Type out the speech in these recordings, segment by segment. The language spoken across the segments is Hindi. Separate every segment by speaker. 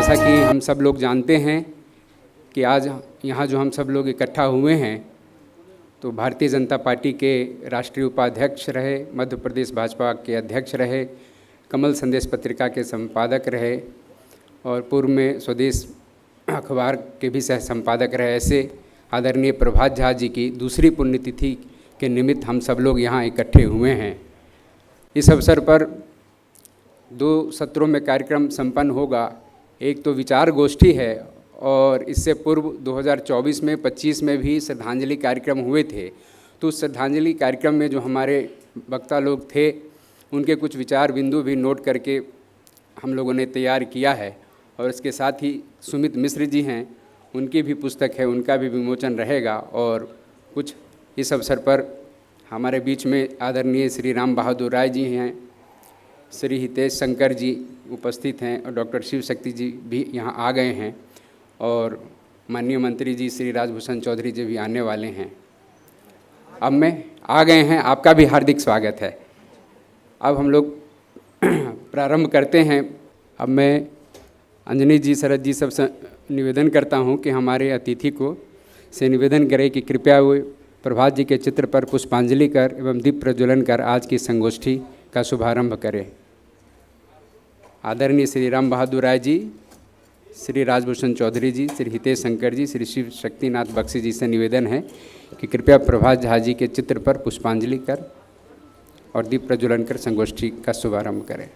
Speaker 1: जैसा कि हम सब लोग जानते हैं कि आज यहाँ जो हम सब लोग इकट्ठा हुए हैं तो भारतीय जनता पार्टी के राष्ट्रीय उपाध्यक्ष रहे, मध्य प्रदेश भाजपा के अध्यक्ष रहे, कमल संदेश पत्रिका के संपादक रहे और पूर्व में स्वदेश अखबार के भी सह संपादक रहे। ऐसे आदरणीय प्रभात झा जी की दूसरी पुण्यतिथि के निमित्त हम सब लोग यहाँ इकट्ठे हुए हैं। इस अवसर पर 2 सत्रों में कार्यक्रम संपन्न होगा। एक तो विचार गोष्ठी है और इससे पूर्व 2024 में 25 में भी श्रद्धांजलि कार्यक्रम हुए थे। तो उस श्रद्धांजलि कार्यक्रम में जो हमारे वक्ता लोग थे उनके कुछ विचार बिंदु भी नोट करके हम लोगों ने तैयार किया है। और इसके साथ ही सुमित मिश्र जी हैं, उनकी भी पुस्तक है, उनका भी विमोचन रहेगा। और कुछ इस अवसर पर हमारे बीच में आदरणीय श्री राम बहादुर राय जी हैं, श्री हितेश शंकर जी उपस्थित हैं और डॉक्टर शिव शक्ति जी भी यहाँ आ गए हैं और माननीय मंत्री जी श्री राजभूषण चौधरी जी भी आने वाले हैं। अब मैं आ गए हैं, आपका भी हार्दिक स्वागत है। अब हम लोग प्रारंभ करते हैं। अब मैं अंजनी जी, शरद जी सब से निवेदन करता हूं कि हमारे अतिथि को से निवेदन करें कि कृपया वो प्रभात जी के चित्र पर पुष्पांजलि कर एवं दीप प्रज्वलन कर आज की संगोष्ठी का शुभारंभ करें। आदरणीय श्री राम बहादुर राय जी, श्री राजभूषण चौधरी जी, श्री हितेश शंकर जी, श्री शिव शक्तिनाथ बख्शी जी से निवेदन है कि कृपया प्रभात झा जी के चित्र पर पुष्पांजलि कर और दीप प्रज्वलन कर संगोष्ठी का शुभारंभ करें।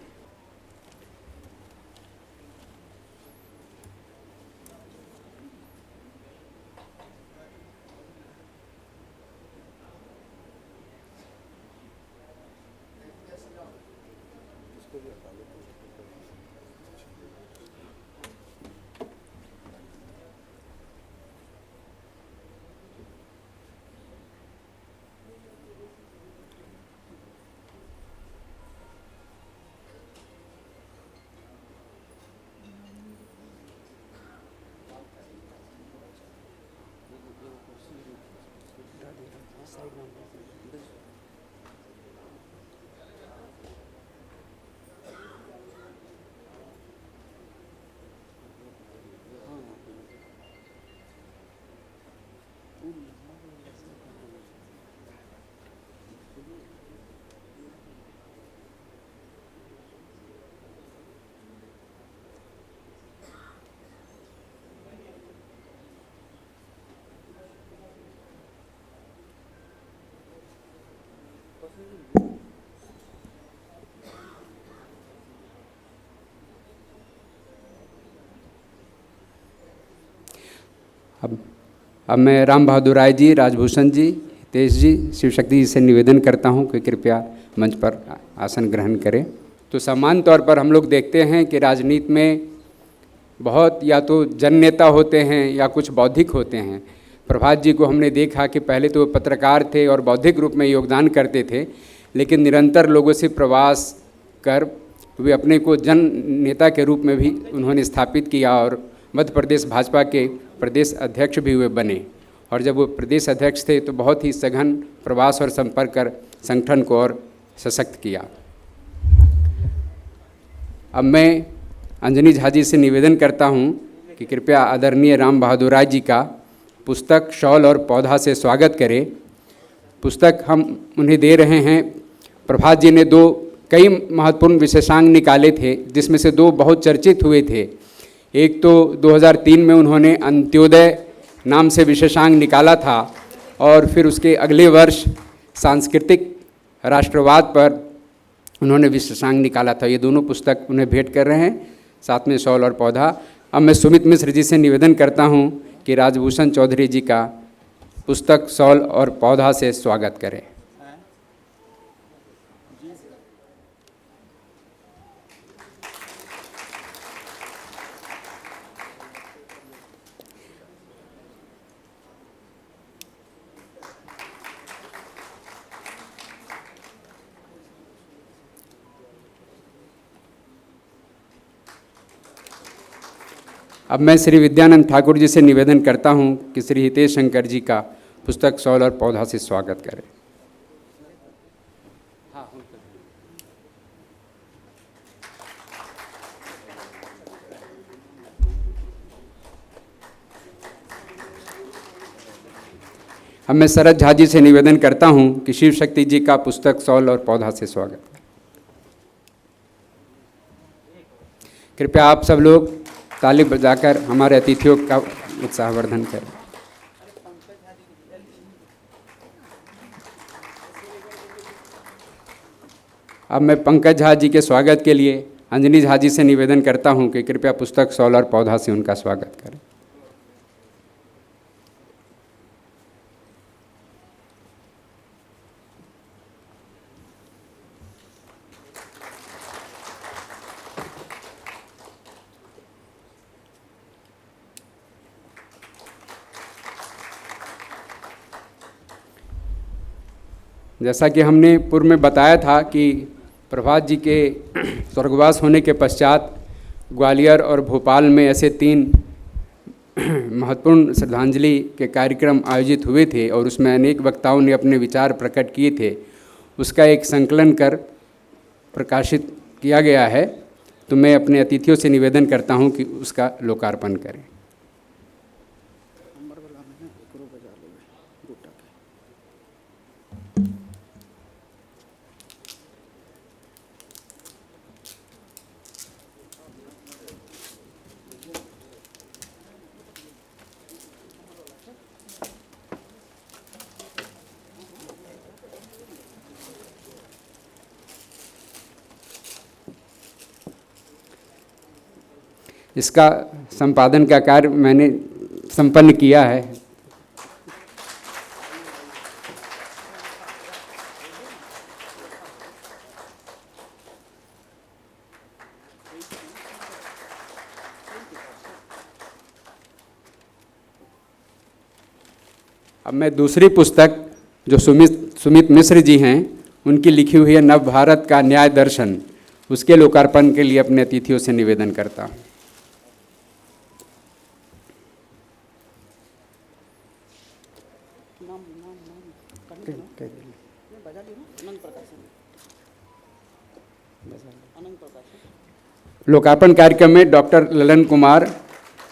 Speaker 1: अब मैं राम बहादुर राय जी, राजभूषण जी, हितेश जी, शिव शक्ति जी से निवेदन करता हूं कि कृपया मंच पर आसन ग्रहण करें। तो सामान्य तौर पर हम लोग देखते हैं कि राजनीति में बहुत या तो जन नेता होते हैं या कुछ बौद्धिक होते हैं। प्रभात जी को हमने देखा कि पहले तो वो पत्रकार थे और बौद्धिक रूप में योगदान करते थे, लेकिन निरंतर लोगों से प्रवास कर वे अपने को जन नेता के रूप में भी उन्होंने स्थापित किया और मध्य प्रदेश भाजपा के प्रदेश अध्यक्ष भी हुए बने। और जब वो प्रदेश अध्यक्ष थे तो बहुत ही सघन प्रवास और संपर्क कर संगठन को और सशक्त किया। अब मैं अंजनी झा जी से निवेदन करता हूं कि कृपया आदरणीय राम बहादुर राय जी का पुस्तक शॉल और पौधा से स्वागत करें। पुस्तक हम उन्हें दे रहे हैं। प्रभात जी ने कई महत्वपूर्ण विशेषांक निकाले थे, जिसमें से 2 बहुत चर्चित हुए थे। एक तो 2003 में उन्होंने अंत्योदय नाम से विशेषांक निकाला था और फिर उसके अगले वर्ष सांस्कृतिक राष्ट्रवाद पर उन्होंने विशेषांक निकाला था। ये दोनों पुस्तक उन्हें भेंट कर रहे हैं, साथ में शॉल और पौधा। अब मैं सुमित मिश्र जी से निवेदन करता हूं कि राजभूषण चौधरी जी का पुस्तक शॉल और पौधा से स्वागत करें। अब मैं श्री विद्यानंद ठाकुर जी से निवेदन करता हूं कि श्री हितेश शंकर जी का पुस्तक शॉल और पौधा से स्वागत करें। अब मैं शरद झा जी से निवेदन करता हूं कि शिव शक्ति जी का पुस्तक शॉल और पौधा से स्वागत करें। कृपया आप सब लोग ताली बजाकर हमारे अतिथियों का उत्साहवर्धन करें। अब मैं पंकज झा जी के स्वागत के लिए अंजनी झा जी से निवेदन करता हूं कि कृपया पुस्तक शॉल और पौधा से उनका स्वागत करें। जैसा कि हमने पूर्व में बताया था कि प्रभात जी के स्वर्गवास होने के पश्चात ग्वालियर और भोपाल में ऐसे 3 महत्वपूर्ण श्रद्धांजलि के कार्यक्रम आयोजित हुए थे और उसमें अनेक वक्ताओं ने अपने विचार प्रकट किए थे। उसका एक संकलन कर प्रकाशित किया गया है, तो मैं अपने अतिथियों से निवेदन करता हूं कि उसका लोकार्पण करें। इसका संपादन का कार्य मैंने संपन्न किया है। अब मैं दूसरी पुस्तक जो सुमित मिश्र जी हैं उनकी लिखी हुई है नव भारत का न्याय दर्शन, उसके लोकार्पण के लिए अपने अतिथियों से निवेदन करता हूँ। लोकार्पण कार्यक्रम में डॉक्टर ललन कुमार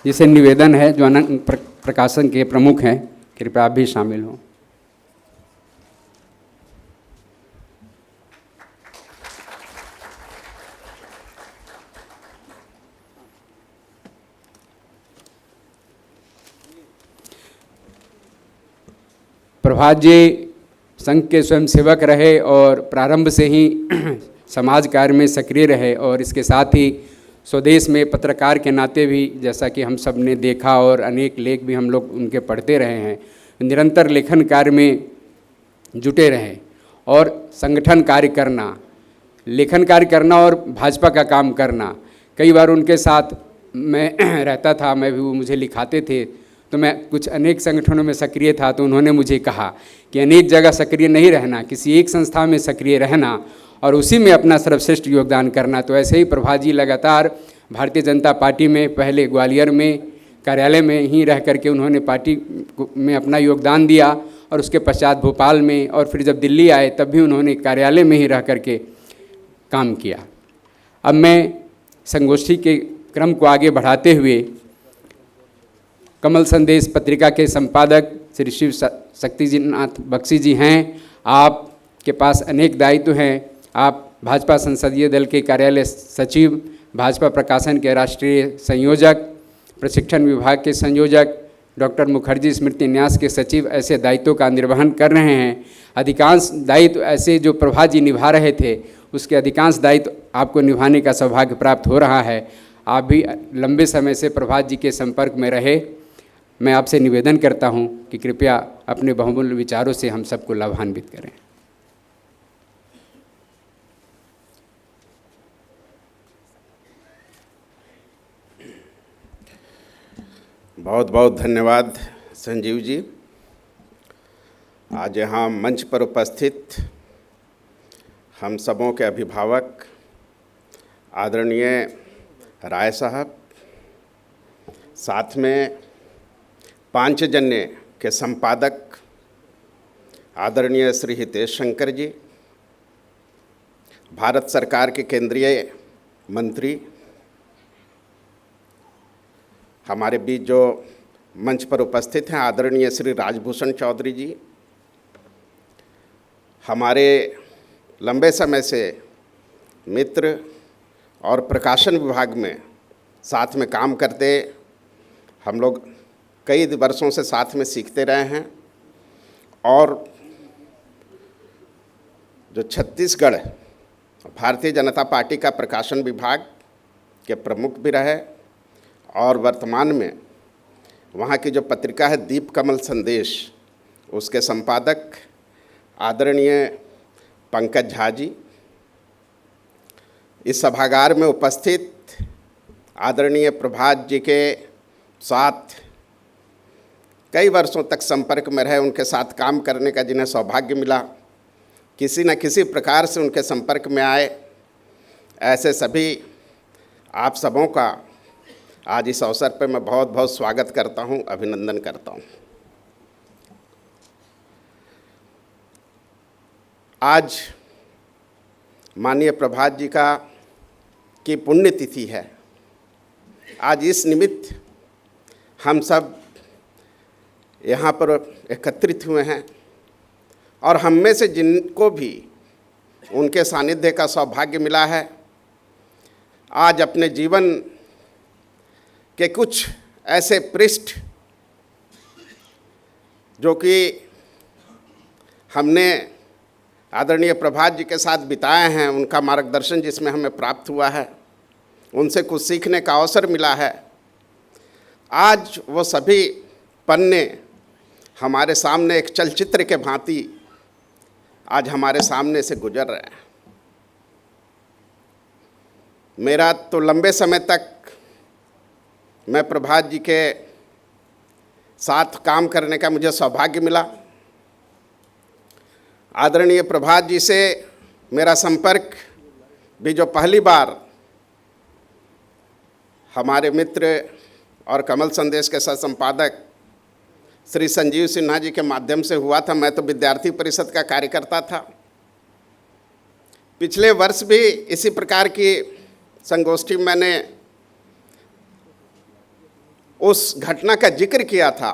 Speaker 1: जिसे निवेदन है, जो अनंत प्रकाशन के प्रमुख हैं, कृपया आप भी शामिल हों। प्रभात जी संघ के स्वयंसेवक रहे और प्रारंभ से ही समाज कार्य में सक्रिय रहे और इसके साथ ही स्वदेश में पत्रकार के नाते भी, जैसा कि हम सब ने देखा और अनेक लेख भी हम लोग उनके पढ़ते रहे हैं, निरंतर लेखन कार्य में जुटे रहे और संगठन कार्य करना, लेखन कार्य करना और भाजपा का काम करना। कई बार उनके साथ मैं रहता था, मैं भी, वो मुझे लिखाते थे, तो मैं कुछ अनेक संगठनों में सक्रिय था, तो उन्होंने मुझे कहा कि अनेक जगह सक्रिय नहीं रहना, किसी एक संस्था में सक्रिय रहना और उसी में अपना सर्वश्रेष्ठ योगदान करना। तो ऐसे ही प्रभात जी लगातार भारतीय जनता पार्टी में पहले ग्वालियर में कार्यालय में ही रह करके उन्होंने पार्टी में अपना योगदान दिया और उसके पश्चात भोपाल में, और फिर जब दिल्ली आए तब भी उन्होंने कार्यालय में ही रह करके काम किया। अब मैं संगोष्ठी के क्रम को आगे बढ़ाते हुए कमल संदेश पत्रिका के संपादक श्री शिव शक्तिनाथ बख्शी जी हैं। आपके पास अनेक दायित्व हैं। आप भाजपा संसदीय दल के कार्यालय सचिव, भाजपा प्रकाशन के राष्ट्रीय संयोजक, प्रशिक्षण विभाग के संयोजक, डॉक्टर मुखर्जी स्मृति न्यास के सचिव, ऐसे दायित्वों का निर्वहन कर रहे हैं। अधिकांश दायित्व ऐसे जो प्रभात जी निभा रहे थे, उसके अधिकांश दायित्व आपको निभाने का सौभाग्य प्राप्त हो रहा है। आप भी लंबे समय से प्रभात जी के संपर्क में रहे। मैं आपसे निवेदन करता हूं कि कृपया अपने बहुमूल्य विचारों से हम सबको लाभान्वित करें।
Speaker 2: बहुत बहुत धन्यवाद संजीव जी। आज यहाँ मंच पर उपस्थित हम सबों के अभिभावक आदरणीय राय साहब, साथ में पांचजन्य के संपादक आदरणीय श्री हितेश शंकर जी, भारत सरकार के केंद्रीय मंत्री, हमारे बीच जो मंच पर उपस्थित हैं आदरणीय श्री राजभूषण चौधरी जी, हमारे लंबे समय से मित्र और प्रकाशन विभाग में साथ में काम करते, हम लोग कई वर्षों से साथ में सीखते रहे हैं और जो छत्तीसगढ़ भारतीय जनता पार्टी का प्रकाशन विभाग के प्रमुख भी रहे और वर्तमान में वहाँ की जो पत्रिका है दीप कमल संदेश, उसके संपादक आदरणीय पंकज झा जी, इस सभागार में उपस्थित आदरणीय प्रभात जी के साथ कई वर्षों तक संपर्क में रहे, उनके साथ काम करने का जिन्हें सौभाग्य मिला, किसी न किसी प्रकार से उनके संपर्क में आए, ऐसे सभी आप सबों का आज इस अवसर पर मैं बहुत बहुत स्वागत करता हूं, अभिनंदन करता हूं। आज माननीय प्रभात जी की पुण्यतिथि है। आज इस निमित्त हम सब यहाँ पर एकत्रित हुए हैं और हम में से जिनको भी उनके सानिध्य का सौभाग्य मिला है, आज अपने जीवन के कुछ ऐसे पृष्ठ जो कि हमने आदरणीय प्रभात जी के साथ बिताए हैं, उनका मार्गदर्शन जिसमें हमें प्राप्त हुआ है, उनसे कुछ सीखने का अवसर मिला है। आज वो सभी पन्ने हमारे सामने एक चलचित्र के भांति आज हमारे सामने से गुजर रहे हैं। मेरा तो लंबे समय तक मैं प्रभात जी के साथ काम करने का मुझे सौभाग्य मिला। आदरणीय प्रभात जी से मेरा संपर्क भी जो पहली बार हमारे मित्र और कमल संदेश के सह संपादक श्री संजीव सिन्हा जी के माध्यम से हुआ था। मैं तो विद्यार्थी परिषद का कार्यकर्ता था। पिछले वर्ष भी इसी प्रकार की संगोष्ठी में मैंने उस घटना का जिक्र किया था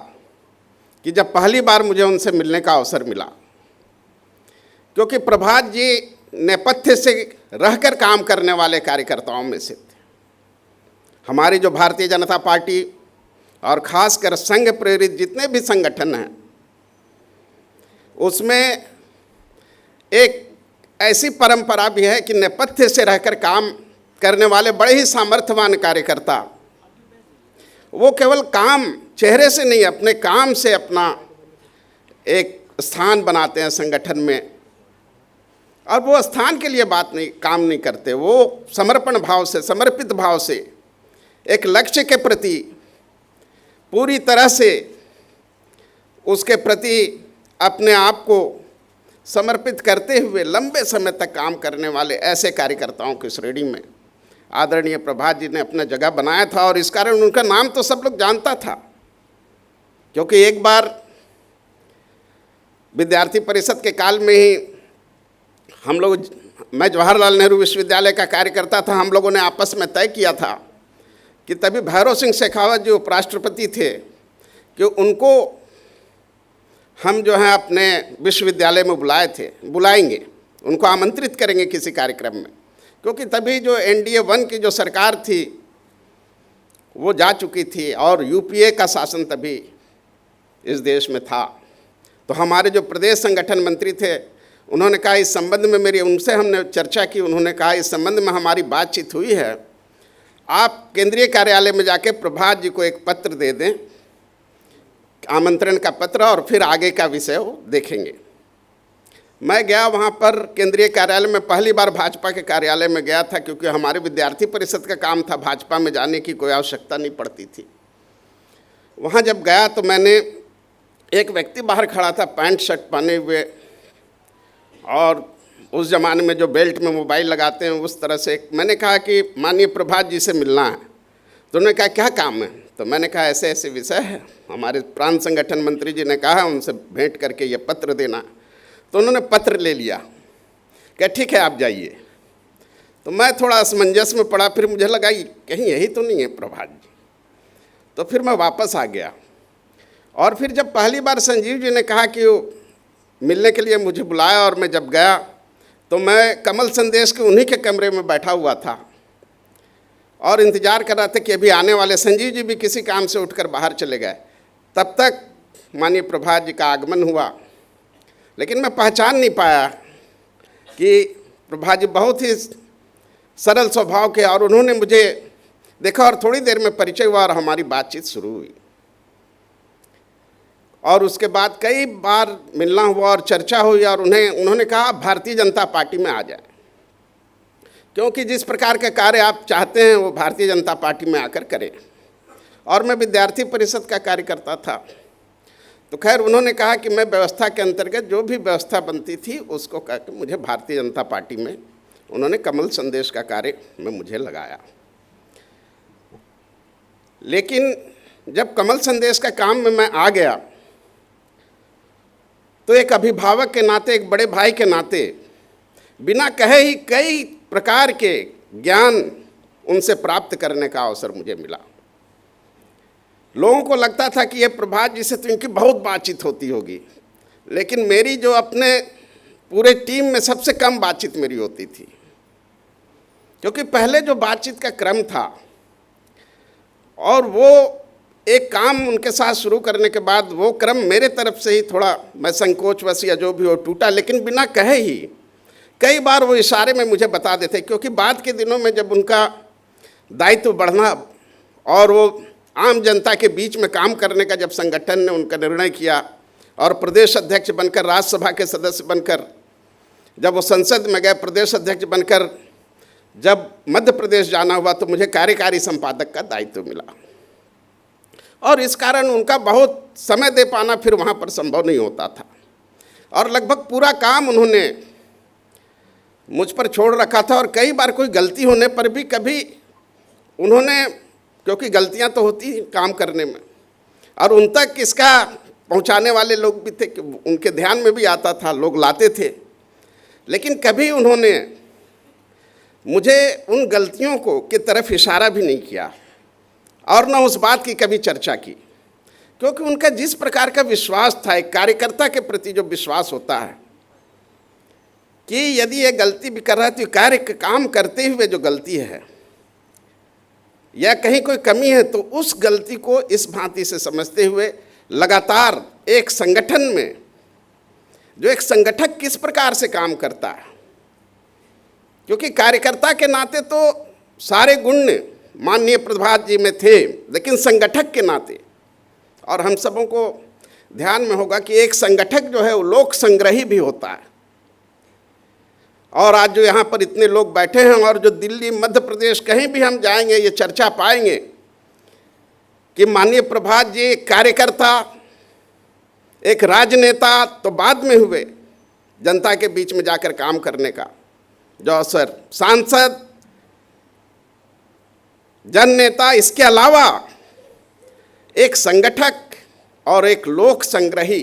Speaker 2: कि जब पहली बार मुझे उनसे मिलने का अवसर मिला, क्योंकि प्रभात जी नेपथ्य से रहकर काम करने वाले कार्यकर्ताओं में से थे। हमारी जो भारतीय जनता पार्टी और ख़ासकर संघ प्रेरित जितने भी संगठन हैं, उसमें एक ऐसी परंपरा भी है कि नेपथ्य से रहकर काम करने वाले बड़े ही सामर्थ्यवान कार्यकर्ता, वो केवल काम चेहरे से नहीं, अपने काम से अपना एक स्थान बनाते हैं संगठन में। और वो स्थान के लिए काम नहीं करते, वो समर्पण भाव से, समर्पित भाव से एक लक्ष्य के प्रति पूरी तरह से उसके प्रति अपने आप को समर्पित करते हुए लंबे समय तक काम करने वाले ऐसे कार्यकर्ताओं की श्रेणी में आदरणीय प्रभात जी ने अपना जगह बनाया था। और इस कारण उनका नाम तो सब लोग जानता था, क्योंकि एक बार विद्यार्थी परिषद के काल में ही हम लोग, मैं जवाहरलाल नेहरू विश्वविद्यालय का कार्यकर्ता था, हम लोगों ने आपस में तय किया था कि तभी भैरव सिंह शेखावत जो उपराष्ट्रपति थे कि उनको हम जो है अपने विश्वविद्यालय में बुलाएंगे, उनको आमंत्रित करेंगे किसी कार्यक्रम में, क्योंकि तभी जो NDA 1 की जो सरकार थी वो जा चुकी थी और UPA का शासन तभी इस देश में था। तो हमारे जो प्रदेश संगठन मंत्री थे, उन्होंने कहा इस संबंध में उनसे हमने चर्चा की, उन्होंने कहा इस संबंध में हमारी बातचीत हुई है, आप केंद्रीय कार्यालय में जाके प्रभात जी को एक पत्र दे दें, आमंत्रण का पत्र, और फिर आगे का विषय वो देखेंगे। मैं गया वहाँ पर केंद्रीय कार्यालय में, पहली बार भाजपा के कार्यालय में गया था, क्योंकि हमारे विद्यार्थी परिषद का काम था, भाजपा में जाने की कोई आवश्यकता नहीं पड़ती थी। वहाँ जब गया तो मैंने, एक व्यक्ति बाहर खड़ा था पैंट शर्ट पहने हुए, और उस ज़माने में जो बेल्ट में मोबाइल लगाते हैं उस तरह से। मैंने कहा कि माननीय प्रभात जी से मिलना है। तो उन्होंने कहा क्या काम है? तो मैंने कहा ऐसे ऐसे विषय है, हमारे प्रांत संगठन मंत्री जी ने कहा उनसे भेंट करके ये पत्र देना। तो उन्होंने पत्र ले लिया, क्या ठीक है आप जाइए। तो मैं थोड़ा असमंजस में पड़ा, फिर मुझे लगा कहीं यही तो नहीं है प्रभात जी। तो फिर मैं वापस आ गया और फिर जब पहली बार संजीव जी ने कहा कि वो मिलने के लिए मुझे बुलाया और मैं जब गया तो मैं कमल संदेश के उन्हीं के कमरे में बैठा हुआ था और इंतज़ार कर रहा था कि अभी आने वाले। संजीव जी भी किसी काम से उठकर बाहर चले गए। तब तक माननीय प्रभात जी का आगमन हुआ, लेकिन मैं पहचान नहीं पाया कि प्रभात जी बहुत ही सरल स्वभाव के, और उन्होंने मुझे देखा और थोड़ी देर में परिचय हुआ और हमारी बातचीत शुरू हुई। और उसके बाद कई बार मिलना हुआ और चर्चा हुई और उन्होंने कहा भारतीय जनता पार्टी में आ जाए, क्योंकि जिस प्रकार का कार्य आप चाहते हैं वो भारतीय जनता पार्टी में आकर करें। और मैं विद्यार्थी परिषद का कार्यकर्ता था, तो खैर उन्होंने कहा कि मैं व्यवस्था के अंतर्गत जो भी व्यवस्था बनती थी उसको कह के मुझे भारतीय जनता पार्टी में उन्होंने कमल संदेश का कार्य में मुझे लगाया। लेकिन जब कमल संदेश का काम में मैं आ गया तो एक अभिभावक के नाते, एक बड़े भाई के नाते, बिना कहे ही कई प्रकार के ज्ञान उनसे प्राप्त करने का अवसर मुझे मिला। लोगों को लगता था कि ये प्रभात जी से तो इनकी बहुत बातचीत होती होगी, लेकिन मेरी जो अपने पूरे टीम में सबसे कम बातचीत मेरी होती थी, क्योंकि पहले जो बातचीत का क्रम था और वो एक काम उनके साथ शुरू करने के बाद वो क्रम मेरे तरफ से ही थोड़ा, मैं संकोचवश या जो भी हो, टूटा। लेकिन बिना कहे ही कई बार वो इशारे में मुझे बता देते, क्योंकि बाद के दिनों में जब उनका दायित्व बढ़ना और वो आम जनता के बीच में काम करने का जब संगठन ने उनका निर्णय किया और प्रदेश अध्यक्ष बनकर, राज्यसभा के सदस्य बनकर जब वो संसद में गए, प्रदेश अध्यक्ष बनकर जब मध्य प्रदेश जाना हुआ तो मुझे कार्यकारी संपादक का दायित्व मिला। और इस कारण उनका बहुत समय दे पाना फिर वहाँ पर संभव नहीं होता था, और लगभग पूरा काम उन्होंने मुझ पर छोड़ रखा था। और कई बार कोई गलती होने पर भी कभी उन्होंने, क्योंकि गलतियां तो होती हैं काम करने में, और उन तक इसका पहुंचाने वाले लोग भी थे कि उनके ध्यान में भी आता था, लोग लाते थे, लेकिन कभी उन्होंने मुझे उन गलतियों को की तरफ इशारा भी नहीं किया और न उस बात की कभी चर्चा की, क्योंकि उनका जिस प्रकार का विश्वास था, एक कार्यकर्ता के प्रति जो विश्वास होता है कि यदि ये गलती भी कर रहा है तो कार्य काम करते हुए जो गलती है या कहीं कोई कमी है तो उस गलती को इस भांति से समझते हुए लगातार एक संगठन में, जो एक संगठक किस प्रकार से काम करता है, क्योंकि कार्यकर्ता के नाते तो सारे गुण माननीय प्रभात जी में थे, लेकिन संगठक के नाते, और हम सबों को ध्यान में होगा कि एक संगठक जो है वो लोक संग्रही भी होता है। और आज जो यहाँ पर इतने लोग बैठे हैं और जो दिल्ली, मध्य प्रदेश, कहीं भी हम जाएंगे ये चर्चा पाएंगे कि माननीय प्रभात जी एक कार्यकर्ता, एक राजनेता तो बाद में हुए, जनता के बीच में जाकर काम करने का जो अवसर, सांसद, जन नेता, इसके अलावा एक संगठक और एक लोक संग्रही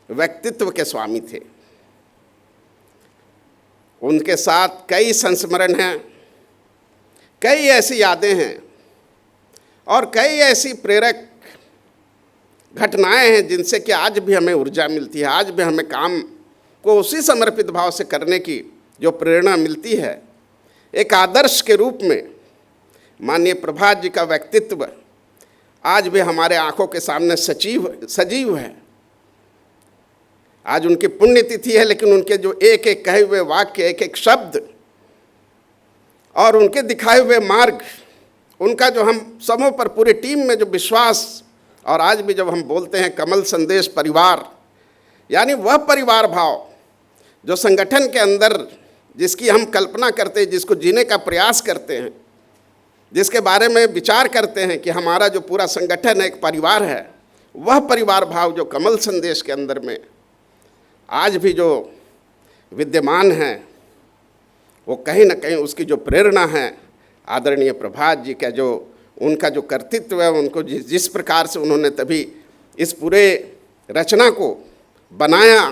Speaker 2: व्यक्तित्व के स्वामी थे। उनके साथ कई संस्मरण हैं, कई ऐसी यादें हैं और कई ऐसी प्रेरक घटनाएं हैं जिनसे कि आज भी हमें ऊर्जा मिलती है, आज भी हमें काम को उसी समर्पित भाव से करने की जो प्रेरणा मिलती है। एक आदर्श के रूप में माननीय प्रभात जी का व्यक्तित्व आज भी हमारे आंखों के सामने सजीव है। आज उनकी पुण्यतिथि है, लेकिन उनके जो एक एक कहे हुए वाक्य, एक एक शब्द और उनके दिखाए हुए मार्ग, उनका जो हम सबों पर पूरी टीम में जो विश्वास, और आज भी जब हम बोलते हैं कमल संदेश परिवार, यानी वह परिवार भाव जो संगठन के अंदर जिसकी हम कल्पना करते हैं, जिसको जीने का प्रयास करते हैं, जिसके बारे में विचार करते हैं कि हमारा जो पूरा संगठन है एक परिवार है, वह परिवार भाव जो कमल संदेश के अंदर में आज भी जो विद्यमान है, वो कहीं ना कहीं उसकी जो प्रेरणा है आदरणीय प्रभात जी का, जो उनका जो कर्तृत्व है, उनको जिस प्रकार से उन्होंने तभी इस पूरे रचना को बनाया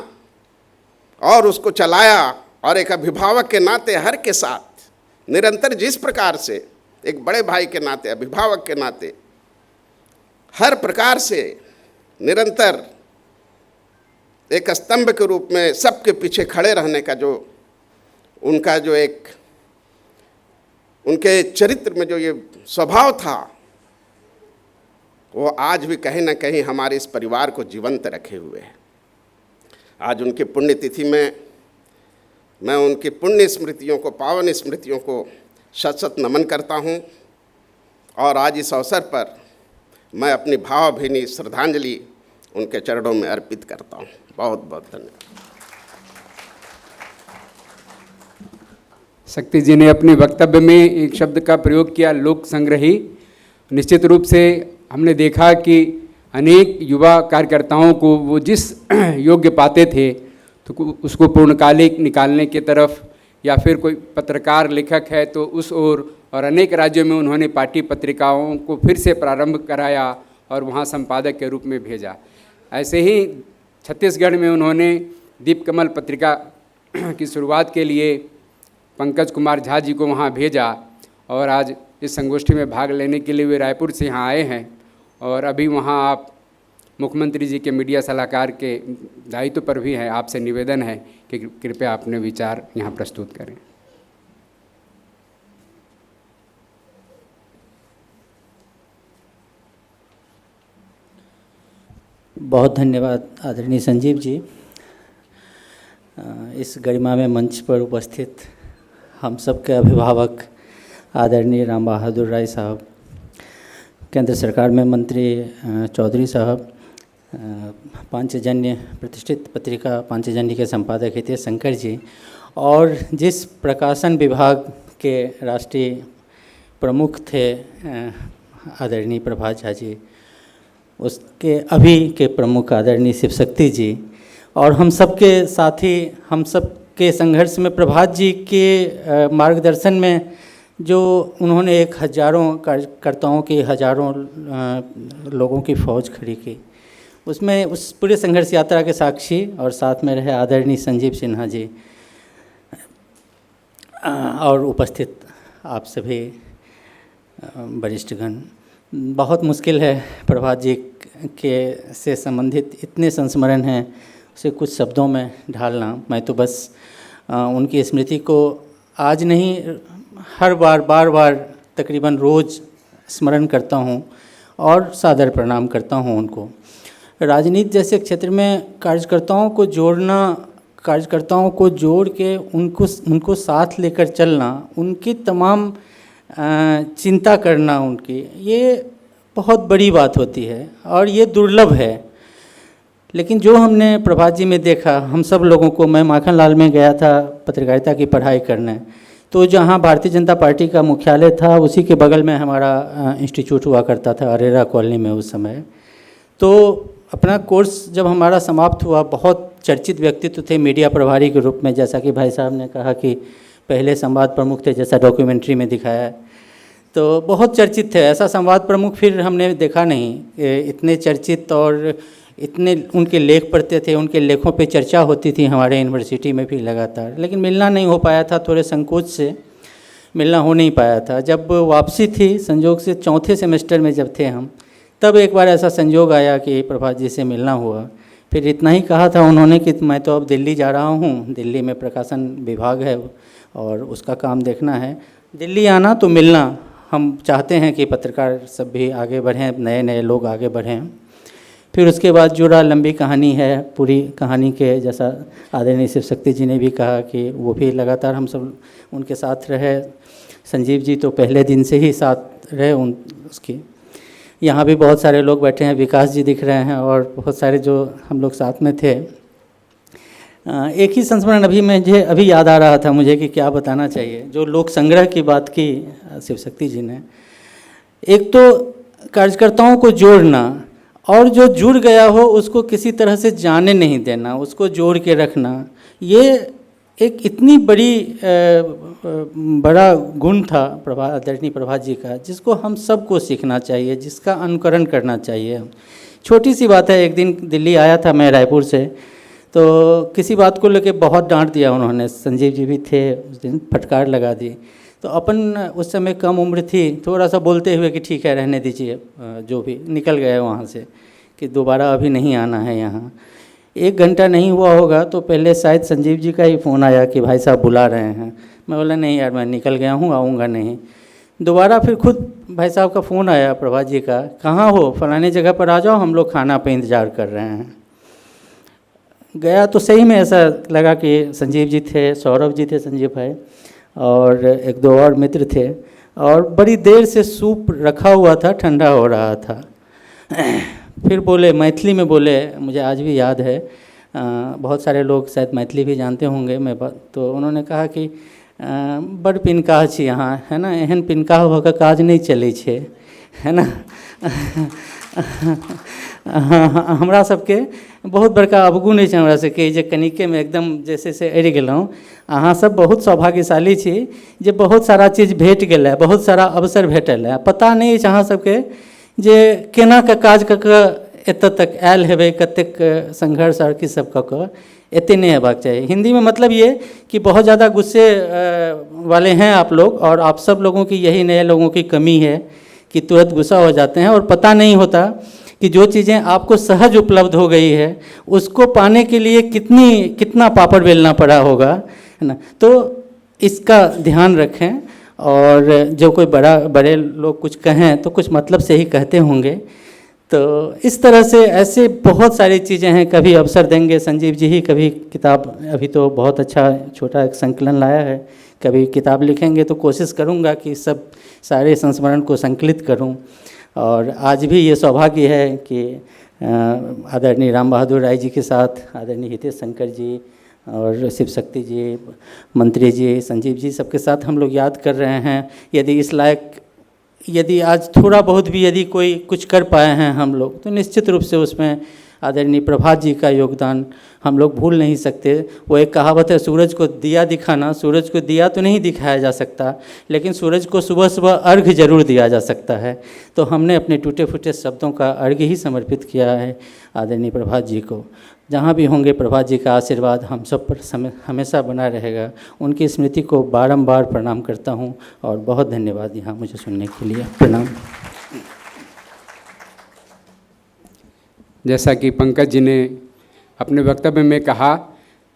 Speaker 2: और उसको चलाया, और एक अभिभावक के नाते हर के साथ निरंतर जिस प्रकार से, एक बड़े भाई के नाते, अभिभावक के नाते हर प्रकार से निरंतर एक स्तंभ के रूप में सबके पीछे खड़े रहने का जो उनका जो एक उनके चरित्र में जो ये स्वभाव था, वो आज भी कहीं ना कहीं हमारे इस परिवार को जीवंत रखे हुए है। आज उनकी पुण्यतिथि में मैं उनकी पुण्य स्मृतियों को, पावन स्मृतियों को शत शत नमन करता हूँ। और आज इस अवसर पर मैं अपनी भावभीनी श्रद्धांजलि उनके चरणों में अर्पित करता हूँ। बहुत बहुत धन्यवाद।
Speaker 1: शक्ति जी ने अपने वक्तव्य में एक शब्द का प्रयोग किया, लोक संग्रही। निश्चित रूप से हमने देखा कि अनेक युवा कार्यकर्ताओं को वो जिस योग्य पाते थे तो उसको पूर्णकालिक निकालने की तरफ, या फिर कोई पत्रकार लेखक है तो उस ओर, और अनेक राज्यों में उन्होंने पार्टी पत्रिकाओं को फिर से प्रारंभ कराया और वहाँ संपादक के रूप में भेजा। ऐसे ही छत्तीसगढ़ में उन्होंने दीपकमल पत्रिका की शुरुआत के लिए पंकज कुमार झा जी को वहाँ भेजा, और आज इस संगोष्ठी में भाग लेने के लिए वे रायपुर से यहाँ आए हैं। और अभी वहाँ आप मुख्यमंत्री जी के मीडिया सलाहकार के दायित्व पर भी हैं। आपसे निवेदन है कि कृपया अपने विचार यहाँ प्रस्तुत करें।
Speaker 3: बहुत धन्यवाद आदरणीय संजीव जी। इस गरिमा में मंच पर उपस्थित हम सब के अभिभावक आदरणीय राम बहादुर राय साहब, केंद्र सरकार में मंत्री चौधरी साहब, पांचजन्य प्रतिष्ठित पत्रिका पांचजन्य के संपादक हितेश शंकर जी, और जिस प्रकाशन विभाग के राष्ट्रीय प्रमुख थे आदरणीय प्रभात झा जी, उसके अभी के प्रमुख आदरणीय शिव शक्ति जी, और हम सब के साथी, हम सब के संघर्ष में प्रभात जी के मार्गदर्शन में जो उन्होंने एक हजारों कार्यकर्ताओं की, हजारों लोगों की फौज खड़ी की, उसमें उस पूरे संघर्ष यात्रा के साक्षी और साथ में रहे आदरणीय संजीव सिन्हा जी और उपस्थित आप सभी वरिष्ठगण। बहुत मुश्किल है प्रभात जी के से संबंधित इतने संस्मरण हैं, उसे कुछ शब्दों में ढालना। मैं तो बस उनकी स्मृति को आज नहीं, हर बार बार तकरीबन रोज़ स्मरण करता हूँ और सादर प्रणाम करता हूँ उनको। राजनीति जैसे क्षेत्र में कार्यकर्ताओं को जोड़ना, कार्यकर्ताओं को जोड़ के उनको साथ लेकर चलना, उनकी तमाम चिंता करना उनकी, ये बहुत बड़ी बात होती है और ये दुर्लभ है। लेकिन जो हमने प्रभात जी में देखा, हम सब लोगों को, मैं माखनलाल में गया था पत्रकारिता की पढ़ाई करने, तो जहाँ भारतीय जनता पार्टी का मुख्यालय था उसी के बगल में हमारा इंस्टीट्यूट हुआ करता था, अरेरा कॉलोनी में उस समय। तो अपना कोर्स जब हमारा समाप्त हुआ, बहुत चर्चित व्यक्तित्व थे मीडिया प्रभारी के रूप में, जैसा कि भाई साहब ने कहा कि पहले संवाद प्रमुख थे, जैसा डॉक्यूमेंट्री में दिखाया है, तो बहुत चर्चित थे। ऐसा संवाद प्रमुख फिर हमने देखा नहीं, इतने चर्चित और इतने उनके लेख पढ़ते थे, उनके लेखों पे चर्चा होती थी हमारे यूनिवर्सिटी में भी लगातार, लेकिन मिलना नहीं हो पाया था, थोड़े संकोच से मिलना हो नहीं पाया था। जब वापसी थी संजोग से, चौथे सेमेस्टर में जब थे हम, तब एक बार ऐसा संजोग आया कि प्रभात जी से मिलना हुआ। फिर इतना ही कहा था उन्होंने कि मैं तो अब दिल्ली जा रहा हूँ, दिल्ली में प्रकाशन विभाग है और उसका काम देखना है, दिल्ली आना तो मिलना। हम चाहते हैं कि पत्रकार सब भी आगे बढ़ें, नए नए लोग आगे बढ़ें। फिर उसके बाद जुड़ा लंबी कहानी है, पूरी कहानी के जैसा आदरणीय शिव शक्ति जी ने भी कहा कि वो भी लगातार हम सब उनके साथ रहे। संजीव जी तो पहले दिन से ही साथ रहे उसकी। यहाँ भी बहुत सारे लोग बैठे हैं, विकास जी दिख रहे हैं और बहुत सारे जो हम लोग साथ में थे। एक ही संस्मरण अभी याद आ रहा था मुझे कि क्या बताना चाहिए। जो लोक संग्रह की बात की शिव शक्ति जी ने, एक तो कार्यकर्ताओं को जोड़ना और जो जुड़ गया हो उसको किसी तरह से जाने नहीं देना, उसको जोड़ के रखना, ये एक इतनी बड़ा गुण था आदरणीय प्रभात जी का, जिसको हम सबको सीखना चाहिए, जिसका अनुकरण करना चाहिए। छोटी सी बात है, एक दिन दिल्ली आया था मैं रायपुर से, तो किसी बात को लेके बहुत डांट दिया उन्होंने, संजीव जी भी थे उस दिन, फटकार लगा दी। तो अपन उस समय कम उम्र थी, थोड़ा सा बोलते हुए कि ठीक है रहने दीजिए, जो भी निकल गए वहाँ से। कि दोबारा अभी नहीं आना है यहाँ। 1 घंटा नहीं हुआ होगा तो पहले शायद संजीव जी का ही फ़ोन आया कि भाई साहब बुला रहे हैं। मैं बोला नहीं यार, मैं निकल गया हूँ, आऊँगा नहीं। दोबारा फिर खुद भाई साहब का फ़ोन आया प्रभात जी का, कहाँ हो, फलाने जगह पर आ जाओ, हम लोग खाना पे इंतज़ार कर रहे हैं। गया तो सही में ऐसा लगा कि संजीव जी थे, सौरभ जी थे, संजीव भाई, और 1-2 और मित्र थे, और बड़ी देर से सूप रखा हुआ था, ठंडा हो रहा था। फिर बोले, मैथिली में बोले, मुझे आज भी याद है, बहुत सारे लोग शायद मैथिली भी जानते होंगे, तो उन्होंने कहा कि बड़ पिनकाह छी यहाँ, है ना, एहन पिनकाह भऽ कऽ काज नहीं चलै छै, है ना। हमरा सबके बहुत बड़का अवगुण अछि हमरा सबके, जे कनिकेमे एकदम जैसे से अड़ि गेलहुँ। अहाँ सब बहुत सौभाग्यशाली छी जे बहुत सारा चीज भेट गेल है, बहुत सारा अवसर भेटल है। पता नहीं अछि अहाँ सबके जे केना कऽ काज कऽ कऽ एतऽ तक आयल हेबै, कतेक संघर्ष और की सब कऽ कऽ, एते नहीं हेबाक चाहिए। हिंदी में मतलब ये कि बहुत ज़्यादा गुस्से वाले हैं आप लोग, और आप सब लोगों की यही नए लोगों की कमी है कि तुरंत गुस्सा हो जाते हैं, और पता नहीं होता कि जो चीज़ें आपको सहज उपलब्ध हो गई है उसको पाने के लिए कितना पापड़ बेलना पड़ा होगा, है ना। तो इसका ध्यान रखें, और जो कोई बड़े लोग कुछ कहें तो कुछ मतलब से ही कहते होंगे। तो इस तरह से ऐसे बहुत सारी चीज़ें हैं। कभी अवसर देंगे, संजीव जी ही कभी किताब, अभी तो बहुत अच्छा छोटा एक संकलन लाया है, कभी किताब लिखेंगे तो कोशिश करूँगा कि सब सारे संस्मरण को संकलित करूँ। और आज भी ये सौभाग्य है कि आदरणीय राम बहादुर राय जी के साथ आदरणीय हितेश शंकर जी और शिव शक्ति जी, मंत्री जी, संजीव जी, सबके साथ हम लोग याद कर रहे हैं। यदि इस लायक, यदि आज थोड़ा बहुत भी यदि कोई कुछ कर पाए हैं हम लोग, तो निश्चित रूप से उसमें आदरणीय प्रभात जी का योगदान हम लोग भूल नहीं सकते। वो एक कहावत है, सूरज को दिया दिखाना, सूरज को दिया तो नहीं दिखाया जा सकता, लेकिन सूरज को सुबह सुबह अर्घ जरूर दिया जा सकता है। तो हमने अपने टूटे फूटे शब्दों का अर्घ ही समर्पित किया है आदरणीय प्रभात जी को। जहाँ भी होंगे प्रभात जी का आशीर्वाद हम सब पर हमेशा बना रहेगा। उनकी स्मृति को बारंबार प्रणाम करता हूँ, और बहुत धन्यवाद यहाँ मुझे सुनने के लिए। प्रणाम।
Speaker 1: जैसा कि पंकज जी ने अपने वक्तव्य में कहा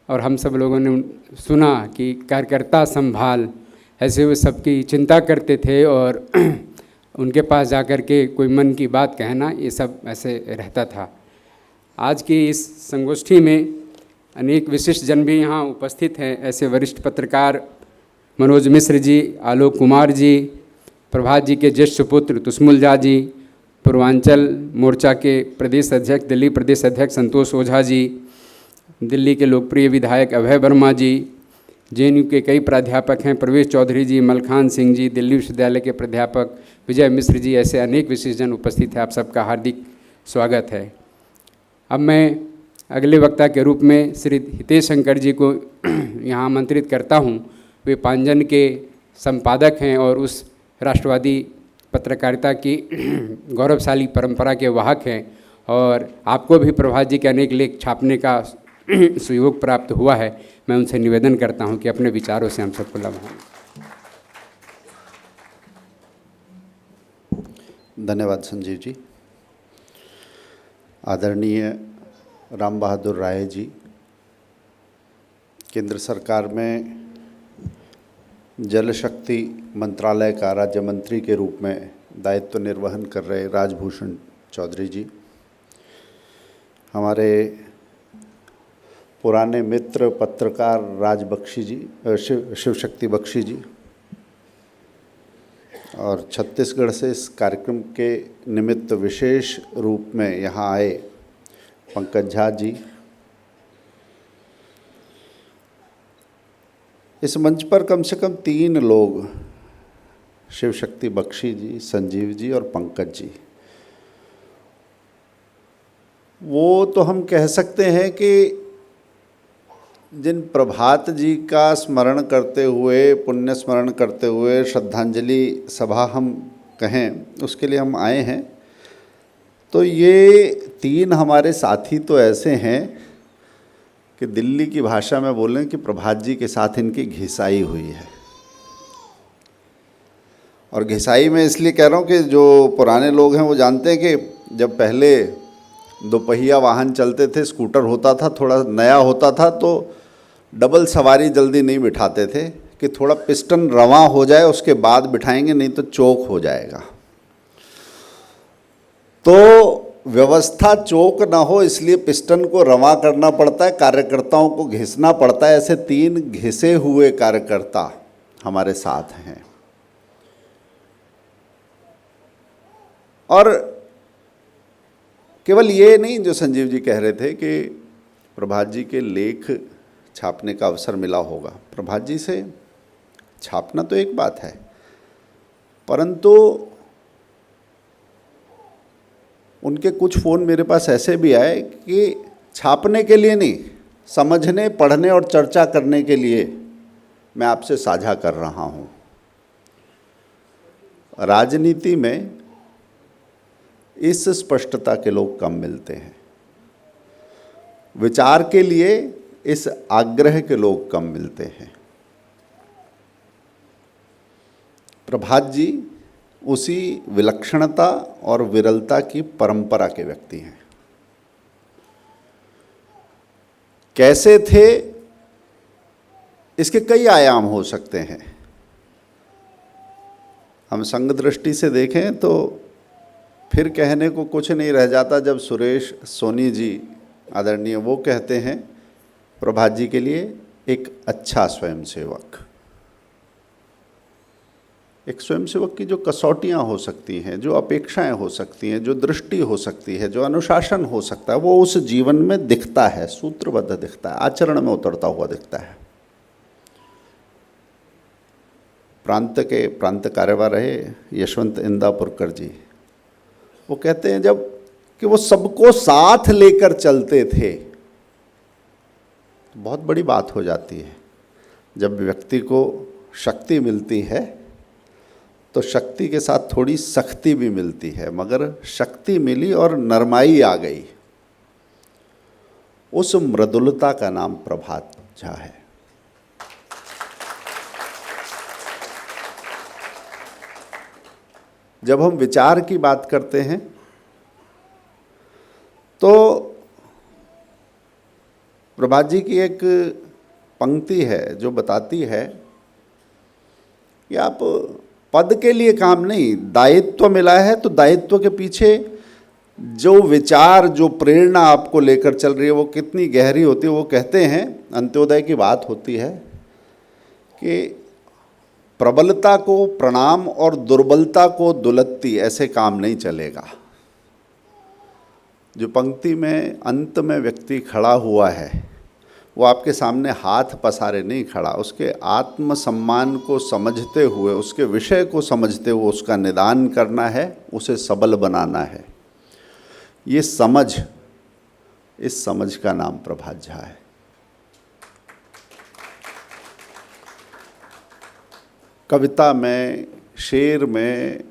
Speaker 1: और हम सब लोगों ने सुना कि कार्यकर्ता संभाल, ऐसे वो सबकी चिंता करते थे, और उनके पास जाकर के कोई मन की बात कहना, ये सब ऐसे रहता था। आज की इस संगोष्ठी में अनेक विशिष्ट जन भी यहाँ उपस्थित हैं। ऐसे वरिष्ठ पत्रकार मनोज मिश्र जी, आलोक कुमार जी, प्रभात जी के ज्येष्ठ सुपुत्र तुष्मुल झा जी, पूर्वांचल मोर्चा के प्रदेश अध्यक्ष, दिल्ली प्रदेश अध्यक्ष संतोष ओझा जी, दिल्ली के लोकप्रिय विधायक अभय वर्मा जी, जेएनयू के कई प्राध्यापक हैं, प्रवेश चौधरी जी, मलखान सिंह जी, दिल्ली विश्वविद्यालय के प्राध्यापक विजय मिश्र जी, ऐसे अनेक विशिष्ट जन उपस्थित हैं। आप सबका हार्दिक स्वागत है। अब मैं अगले वक्ता के रूप में श्री हितेश शंकर जी को यहाँ आमंत्रित करता हूँ। वे पांजन के संपादक हैं और उस राष्ट्रवादी पत्रकारिता की गौरवशाली परंपरा के वाहक हैं, और आपको भी प्रभात जी के अनेक लेख छापने का सुयोग प्राप्त हुआ है। मैं उनसे निवेदन करता हूं कि अपने विचारों से हम सबको लम्हाएं।
Speaker 4: धन्यवाद संजीव जी। आदरणीय राम बहादुर राय जी, केंद्र सरकार में जल शक्ति मंत्रालय का राज्य मंत्री के रूप में दायित्व निर्वहन कर रहे राजभूषण चौधरी जी, हमारे पुराने मित्र पत्रकार राज बख्शी जी, शिव शक्ति बख्शी जी, और छत्तीसगढ़ से इस कार्यक्रम के निमित्त विशेष रूप में यहाँ आए पंकज झा जी। इस मंच पर कम से कम 3 लोग, शिव शक्ति बख्शी जी, संजीव जी और पंकज जी, वो तो हम कह सकते हैं कि जिन प्रभात जी का स्मरण करते हुए, पुण्य स्मरण करते हुए श्रद्धांजलि सभा हम कहें, उसके लिए हम आए हैं। तो ये 3 हमारे साथी तो ऐसे हैं कि दिल्ली की भाषा में बोलें कि प्रभात जी के साथ इनकी घिसाई हुई है। और घिसाई में इसलिए कह रहा हूँ कि जो पुराने लोग हैं वो जानते हैं कि जब पहले दोपहिया वाहन चलते थे, स्कूटर होता था, थोड़ा नया होता था तो डबल सवारी जल्दी नहीं बिठाते थे कि थोड़ा पिस्टन रवां हो जाए उसके बाद बिठाएंगे, नहीं तो चोक हो जाएगा। तो व्यवस्था चोक ना हो इसलिए पिस्टन को रवां करना पड़ता है, कार्यकर्ताओं को घिसना पड़ता है। ऐसे 3 घिसे हुए कार्यकर्ता हमारे साथ हैं। और केवल ये नहीं, जो संजीव जी कह रहे थे कि प्रभात जी के लेख छापने का अवसर मिला होगा। प्रभात जी से छापना तो एक बात है, परंतु उनके कुछ फ़ोन मेरे पास ऐसे भी आए कि छापने के लिए नहीं, समझने, पढ़ने और चर्चा करने के लिए मैं आपसे साझा कर रहा हूँ। राजनीति में इस स्पष्टता के लोग कम मिलते हैं, विचार के लिए इस आग्रह के लोग कम मिलते हैं। प्रभात जी उसी विलक्षणता और विरलता की परंपरा के व्यक्ति हैं। कैसे थे, इसके कई आयाम हो सकते हैं। हम संग दृष्टि से देखें तो फिर कहने को कुछ नहीं रह जाता जब सुरेश सोनी जी आदरणीय वो कहते हैं प्रभात जी के लिए एक अच्छा स्वयंसेवक। एक स्वयंसेवक की जो कसौटियाँ हो सकती हैं, जो अपेक्षाएं हो सकती हैं, जो दृष्टि हो सकती है, जो अनुशासन हो सकता है, वो उस जीवन में दिखता है, सूत्रबद्ध दिखता है, आचरण में उतरता हुआ दिखता है। प्रांत के प्रांत कार्यवाह रहे यशवंत इंदापुरकर जी, वो कहते हैं जब कि वो सबको साथ लेकर चलते थे, तो बहुत बड़ी बात हो जाती है। जब व्यक्ति को शक्ति मिलती है तो शक्ति के साथ थोड़ी सख्ती भी मिलती है, मगर शक्ति मिली और नरमाई आ गई, उस मृदुलता का नाम प्रभात झा है। जब हम विचार की बात करते हैं तो प्रभात जी की एक पंक्ति है जो बताती है कि आप पद के लिए काम नहीं, दायित्व मिला है तो दायित्व के पीछे जो विचार, जो प्रेरणा आपको लेकर चल रही है वो कितनी गहरी होती है। वो कहते हैं, अंत्योदय की बात होती है कि प्रबलता को प्रणाम और दुर्बलता को दुलत्ती, ऐसे काम नहीं चलेगा। जो पंक्ति में अंत में व्यक्ति खड़ा हुआ है वो आपके सामने हाथ पसारे नहीं खड़ा, उसके आत्मसम्मान को समझते हुए, उसके विषय को समझते हुए उसका निदान करना है, उसे सबल बनाना है। ये समझ, इस समझ का नाम प्रभात झा है। कविता में, शेर में,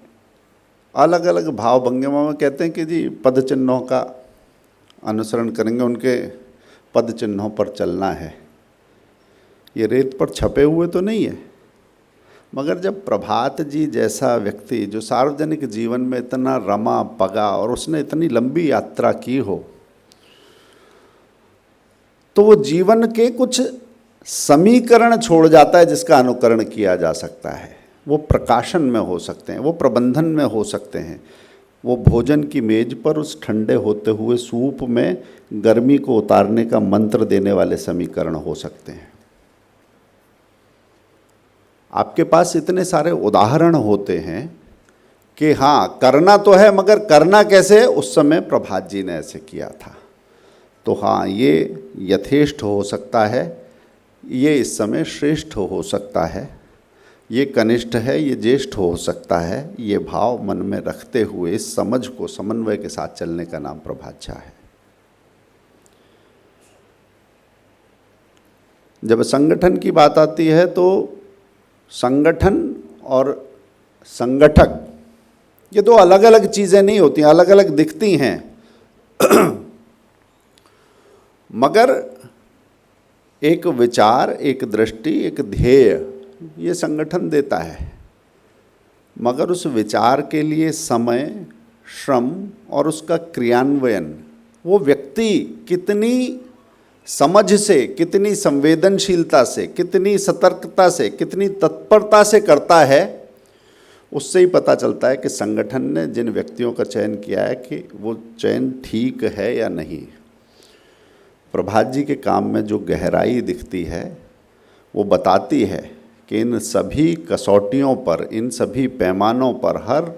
Speaker 4: अलग अलग भाव भंगिमा में कहते हैं कि जी पद चिन्हों का अनुसरण करेंगे, उनके पद चिन्हों पर चलना है। ये रेत पर छपे हुए तो नहीं है, मगर जब प्रभात जी जैसा व्यक्ति जो सार्वजनिक जीवन में इतना रमा पगा और उसने इतनी लंबी यात्रा की हो, तो वो जीवन के कुछ समीकरण छोड़ जाता है जिसका अनुकरण किया जा सकता है। वो प्रकाशन में हो सकते हैं, वो प्रबंधन में हो सकते हैं, वो भोजन की मेज पर उस ठंडे होते हुए सूप में गर्मी को उतारने का मंत्र देने वाले समीकरण हो सकते हैं। आपके पास इतने सारे उदाहरण होते हैं कि हाँ करना तो है, मगर करना कैसे है, उस समय प्रभात जी ने ऐसे किया था। तो हाँ, ये यथेष्ट हो सकता है, ये इस समय श्रेष्ठ हो सकता है, ये कनिष्ठ है, ये ज्येष्ठ हो सकता है। ये भाव मन में रखते हुए इस समझ को समन्वय के साथ चलने का नाम प्रभात झा है। जब संगठन की बात आती है तो संगठन और संगठक ये दो अलग अलग चीज़ें नहीं होती, अलग अलग दिखती हैं मगर एक विचार, एक दृष्टि, एक ध्येय ये संगठन देता है, मगर उस विचार के लिए समय, श्रम और उसका क्रियान्वयन वो व्यक्ति कितनी समझ से, कितनी संवेदनशीलता से, कितनी सतर्कता से, कितनी तत्परता से करता है, उससे ही पता चलता है कि संगठन ने जिन व्यक्तियों का चयन किया है कि वो चयन ठीक है या नहीं। प्रभात जी के काम में जो गहराई दिखती है वो बताती है कि इन सभी कसौटियों पर, इन सभी पैमानों पर, हर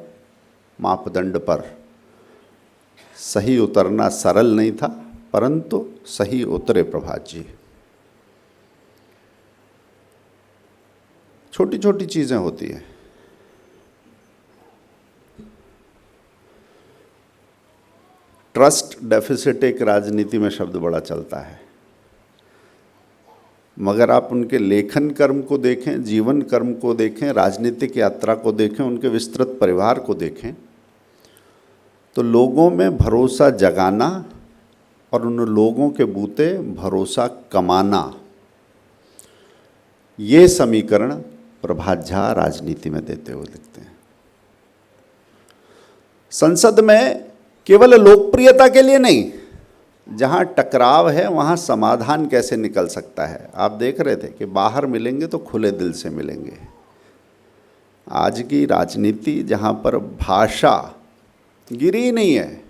Speaker 4: मापदंड पर सही उतरना सरल नहीं था, परंतु सही उतरे प्रभात जी। छोटी छोटी चीज़ें होती हैं। ट्रस्ट डेफिसिट एक राजनीति में शब्द बड़ा चलता है, मगर आप उनके लेखन कर्म को देखें, जीवन कर्म को देखें, राजनीतिक यात्रा को देखें, उनके विस्तृत परिवार को देखें, तो लोगों में भरोसा जगाना और उन लोगों के बूते भरोसा कमाना, ये समीकरण प्रभात झा राजनीति में देते हुए दिखते हैं। संसद में केवल लोकप्रियता के लिए नहीं, जहाँ टकराव है वहाँ समाधान कैसे निकल सकता है। आप देख रहे थे कि बाहर मिलेंगे तो खुले दिल से मिलेंगे। आज की राजनीति जहाँ पर भाषा गिरी नहीं है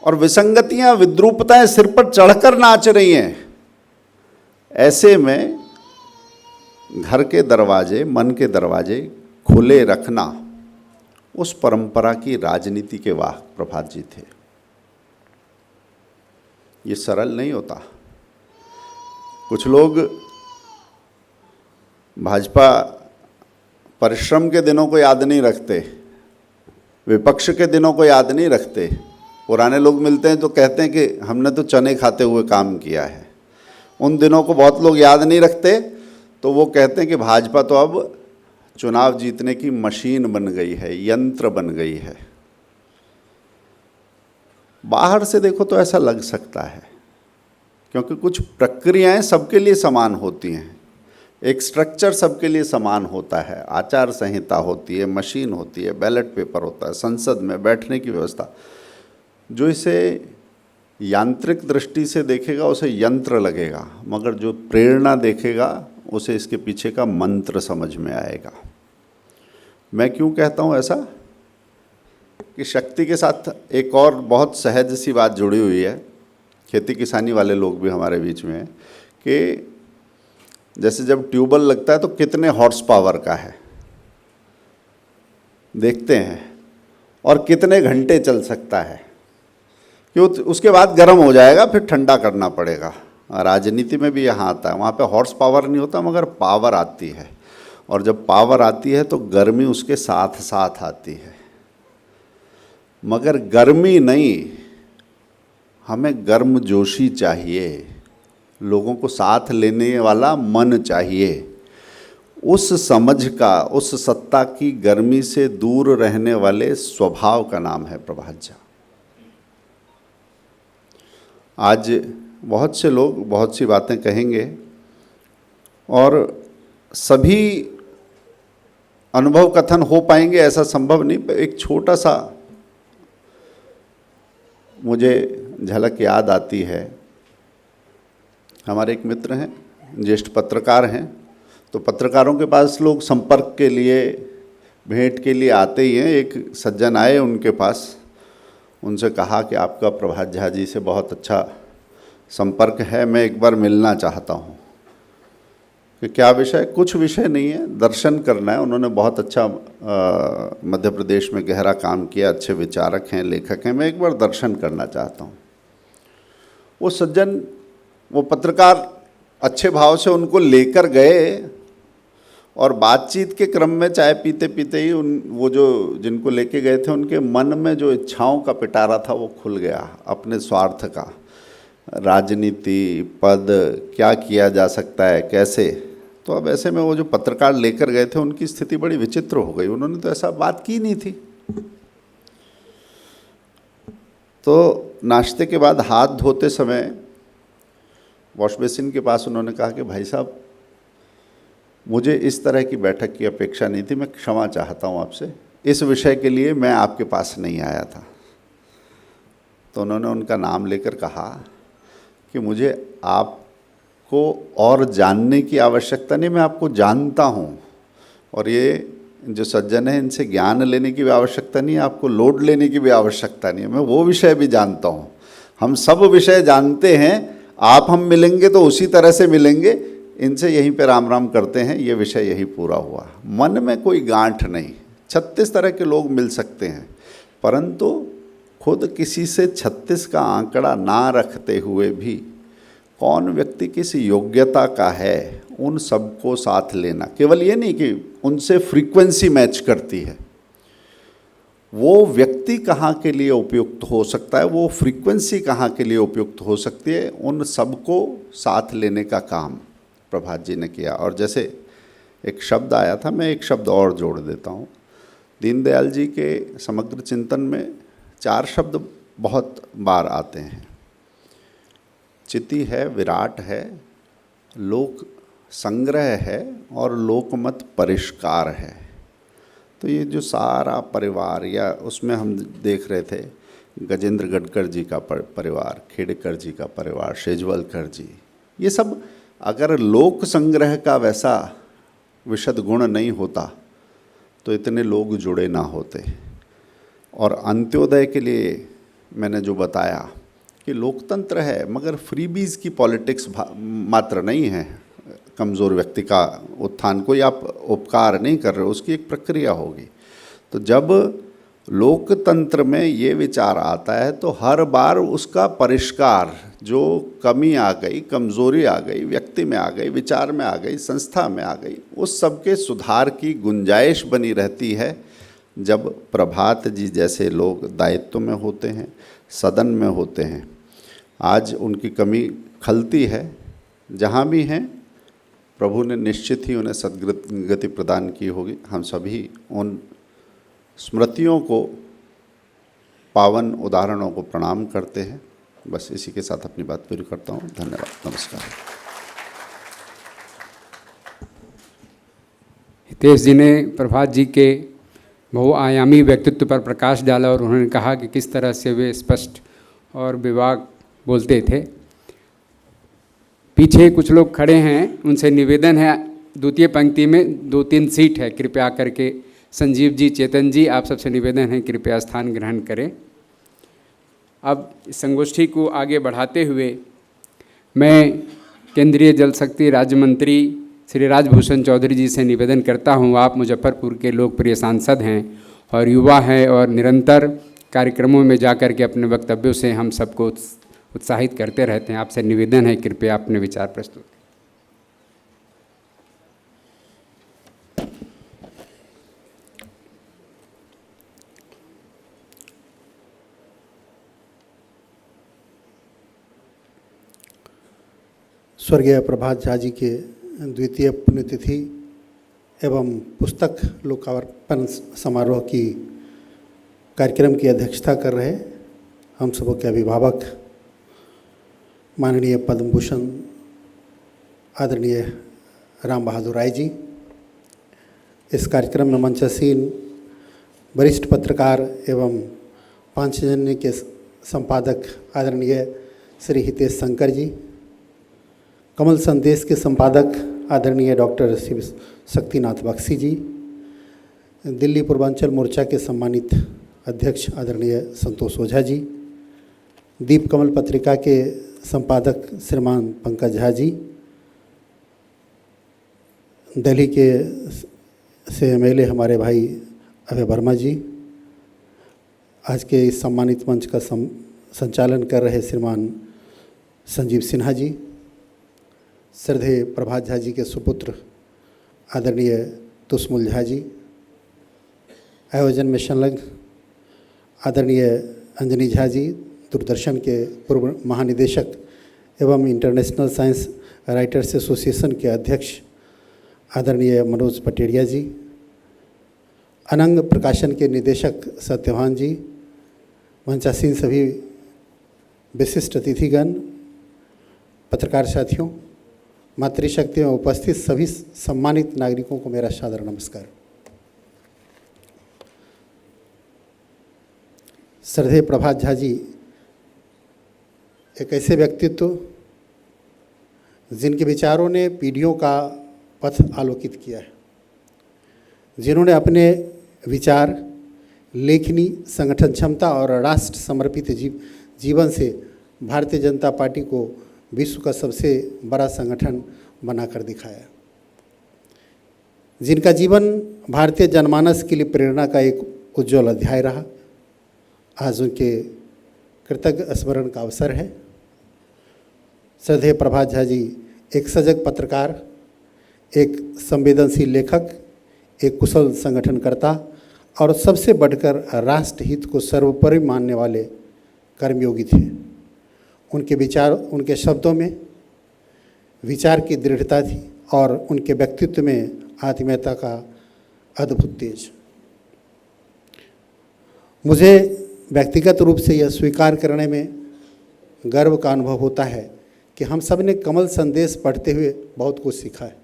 Speaker 4: और विसंगतियां, विद्रूपताएं सिर पर चढ़कर नाच रही हैं, ऐसे में घर के दरवाजे, मन के दरवाजे खुले रखना, उस परंपरा की राजनीति के वाहक प्रभात जी थे। ये सरल नहीं होता। कुछ लोग भाजपा परिश्रम के दिनों को याद नहीं रखते, विपक्ष के दिनों को याद नहीं रखते। पुराने लोग मिलते हैं तो कहते हैं कि हमने तो चने खाते हुए काम किया है। उन दिनों को बहुत लोग याद नहीं रखते, तो वो कहते हैं कि भाजपा तो अब चुनाव जीतने की मशीन बन गई है, यंत्र बन गई है। बाहर से देखो तो ऐसा लग सकता है, क्योंकि कुछ प्रक्रियाएं सबके लिए समान होती हैं, एक स्ट्रक्चर सबके लिए समान होता है, आचार संहिता होती है, मशीन होती है, बैलेट पेपर होता है, संसद में बैठने की व्यवस्था। जो इसे यांत्रिक दृष्टि से देखेगा उसे यंत्र लगेगा, मगर जो प्रेरणा देखेगा उसे इसके पीछे का मंत्र समझ में आएगा। मैं क्यों कहता हूँ ऐसा कि शक्ति के साथ एक और बहुत सहज सी बात जुड़ी हुई है। खेती किसानी वाले लोग भी हमारे बीच में हैं कि जैसे जब ट्यूबवेल लगता है तो कितने हॉर्स पावर का है देखते हैं, और कितने घंटे चल सकता है, क्यों उसके बाद गर्म हो जाएगा, फिर ठंडा करना पड़ेगा। राजनीति में भी यहाँ आता है, वहाँ पे हॉर्स पावर नहीं होता मगर पावर आती है, और जब पावर आती है तो गर्मी उसके साथ साथ आती है। मगर गर्मी नहीं, हमें गर्मजोशी चाहिए, लोगों को साथ लेने वाला मन चाहिए। उस समझ का, उस सत्ता की गर्मी से दूर रहने वाले स्वभाव का नाम है प्रभात झा। आज बहुत से लोग बहुत सी बातें कहेंगे और सभी अनुभव कथन हो पाएंगे ऐसा संभव नहीं। एक छोटा सा मुझे झलक याद आती है। हमारे एक मित्र हैं, ज्येष्ठ पत्रकार हैं, तो पत्रकारों के पास लोग संपर्क के लिए, भेंट के लिए आते ही हैं। एक सज्जन आए उनके पास, उनसे कहा कि आपका प्रभात झा जी से बहुत अच्छा संपर्क है, मैं एक बार मिलना चाहता हूँ। कि क्या विषय? कुछ विषय नहीं है, दर्शन करना है। उन्होंने बहुत अच्छा मध्य प्रदेश में गहरा काम किया, अच्छे विचारक हैं, लेखक हैं, मैं एक बार दर्शन करना चाहता हूँ। वो सज्जन, वो पत्रकार अच्छे भाव से उनको लेकर गए और बातचीत के क्रम में चाय पीते पीते ही वो जो जिनको लेके गए थे उनके मन में जो इच्छाओं का पिटारा था वो खुल गया, अपने स्वार्थ का। राजनीति, पद, क्या किया जा सकता है, कैसे। तो अब ऐसे में वो जो पत्रकार लेकर गए थे उनकी स्थिति बड़ी विचित्र हो गई। उन्होंने तो ऐसा बात की नहीं थी। तो नाश्ते के बाद हाथ धोते समय वॉश बेसिन के पास उन्होंने कहा कि भाई साहब, मुझे इस तरह की बैठक की अपेक्षा नहीं थी, मैं क्षमा चाहता हूँ आपसे, इस विषय के लिए मैं आपके पास नहीं आया था। तो उन्होंने उनका नाम लेकर कहा कि मुझे आपको और जानने की आवश्यकता नहीं, मैं आपको जानता हूँ, और ये जो सज्जन है इनसे ज्ञान लेने की भी आवश्यकता नहीं है, आपको लोड लेने की भी आवश्यकता नहीं है, मैं वो विषय भी जानता हूँ, हम सब विषय जानते हैं, आप हम मिलेंगे तो उसी तरह से मिलेंगे, इनसे यहीं पे राम राम करते हैं, ये विषय यही पूरा हुआ। मन में कोई गांठ नहीं, 36 तरह के लोग मिल सकते हैं, परंतु खुद किसी से 36 का आंकड़ा ना रखते हुए भी कौन व्यक्ति किस योग्यता का है उन सबको साथ लेना, केवल ये नहीं कि उनसे फ्रीक्वेंसी मैच करती है, वो व्यक्ति कहाँ के लिए उपयुक्त हो सकता है, वो फ्रीक्वेंसी कहाँ के लिए उपयुक्त हो सकती है, उन सबको साथ लेने का काम प्रभात जी ने किया। और जैसे एक शब्द आया था, मैं एक शब्द और जोड़ देता हूँ। दीनदयाल जी के समग्र चिंतन में 4 शब्द बहुत बार आते हैं, चिति है, विराट है, लोक संग्रह है और लोकमत परिष्कार है। तो ये जो सारा परिवार, या उसमें हम देख रहे थे गजेंद्र गडकर जी का परिवार, खेड़ेकर जी का परिवार, शेजवलकर जी, ये सब अगर लोक संग्रह का वैसा विशद गुण नहीं होता तो इतने लोग जुड़े ना होते। और अंत्योदय के लिए मैंने जो बताया कि लोकतंत्र है मगर फ्रीबीज की पॉलिटिक्स मात्र नहीं है, कमज़ोर व्यक्ति का उत्थान कोई आप उपकार नहीं कर रहे, उसकी एक प्रक्रिया होगी। तो जब लोकतंत्र में ये विचार आता है तो हर बार उसका परिष्कार, जो कमी आ गई, कमज़ोरी आ गई, व्यक्ति में आ गई, विचार में आ गई, संस्था में आ गई, उस सब के सुधार की गुंजाइश बनी रहती है जब प्रभात जी जैसे लोग दायित्व में होते हैं, सदन में होते हैं। आज उनकी कमी खलती है, जहाँ भी हैं प्रभु ने निश्चित ही उन्हें सद्गति प्रदान की होगी। हम सभी उन स्मृतियों को, पावन उदाहरणों को प्रणाम करते हैं। बस इसी के साथ अपनी बात पूरी करता हूँ। धन्यवाद, नमस्कार।
Speaker 1: हितेश जी ने प्रभात जी के बहुआयामी व्यक्तित्व पर प्रकाश डाला और उन्होंने कहा कि किस तरह से वे स्पष्ट और विवाक बोलते थे। पीछे कुछ लोग खड़े हैं, उनसे निवेदन है, द्वितीय पंक्ति में 2-3 सीट है, कृपया करके संजीव जी, चेतन जी, आप सबसे निवेदन है कृपया स्थान ग्रहण करें। अब इस संगोष्ठी को आगे बढ़ाते हुए मैं केंद्रीय जल शक्ति राज्य मंत्री श्री राजभूषण चौधरी जी से निवेदन करता हूं, आप मुजफ्फरपुर के लोकप्रिय सांसद हैं और युवा हैं और निरंतर कार्यक्रमों में जाकर के अपने वक्तव्यों से हम सबको उत्साहित करते रहते हैं। आपसे निवेदन है कृपया अपने विचार प्रस्तुत।
Speaker 5: स्वर्गीय प्रभात झा जी के द्वितीय पुण्यतिथि एवं पुस्तक लोकार्पण समारोह की कार्यक्रम की अध्यक्षता कर रहे हम सबों के अभिभावक माननीय पद्म भूषण आदरणीय राम बहादुर राय जी, इस कार्यक्रम में मंचासीन वरिष्ठ पत्रकार एवं पांचजन्य के संपादक आदरणीय श्री हितेश शंकर जी, कमल संदेश के संपादक आदरणीय डॉक्टर शिव शक्तिनाथ बख्शी जी, दिल्ली पूर्वांचल मोर्चा के सम्मानित अध्यक्ष आदरणीय संतोष ओझा जी, दीप कमल पत्रिका के संपादक श्रीमान पंकज झा जी, दिल्ली के से एमएलए हमारे भाई अभय वर्मा जी, आज के इस सम्मानित मंच का संचालन कर रहे श्रीमान संजीव सिन्हा जी, श्रद्धेय प्रभात झा जी के सुपुत्र आदरणीय तुष्मुल झा जी, आयोजन में संलग्न आदरणीय अंजनी झा जी, दूरदर्शन के पूर्व महानिदेशक एवं इंटरनेशनल साइंस राइटर्स एसोसिएशन के अध्यक्ष आदरणीय मनोज पटेरिया जी, अनंग प्रकाशन के निदेशक सत्यवान जी, मंचासीन सभी विशिष्ट अतिथिगण, पत्रकार साथियों, मातृशक्ति में उपस्थित सभी सम्मानित नागरिकों को मेरा सादर नमस्कार। श्रद्धेय प्रभात झा जी एक ऐसे व्यक्तित्व जिनके विचारों ने पीढ़ियों का पथ आलोकित किया है, जिन्होंने अपने विचार, लेखनी, संगठन क्षमता और राष्ट्र समर्पित जीवन से भारतीय जनता पार्टी को विश्व का सबसे बड़ा संगठन बनाकर दिखाया, जिनका जीवन भारतीय जनमानस के लिए प्रेरणा का एक उज्जवल अध्याय रहा। आज उनके कृतज्ञ स्मरण का अवसर है। श्रद्धेय प्रभात झा जी एक सजग पत्रकार, एक संवेदनशील लेखक, एक कुशल संगठनकर्ता और सबसे बढ़कर राष्ट्र हित को सर्वोपरि मानने वाले कर्मयोगी थे। उनके विचार, उनके शब्दों में विचार की दृढ़ता थी और उनके व्यक्तित्व में आत्मीयता का अद्भुत तेज। मुझे व्यक्तिगत रूप से यह स्वीकार करने में गर्व का अनुभव होता है कि हम सब ने कमल संदेश पढ़ते हुए बहुत कुछ सीखा है।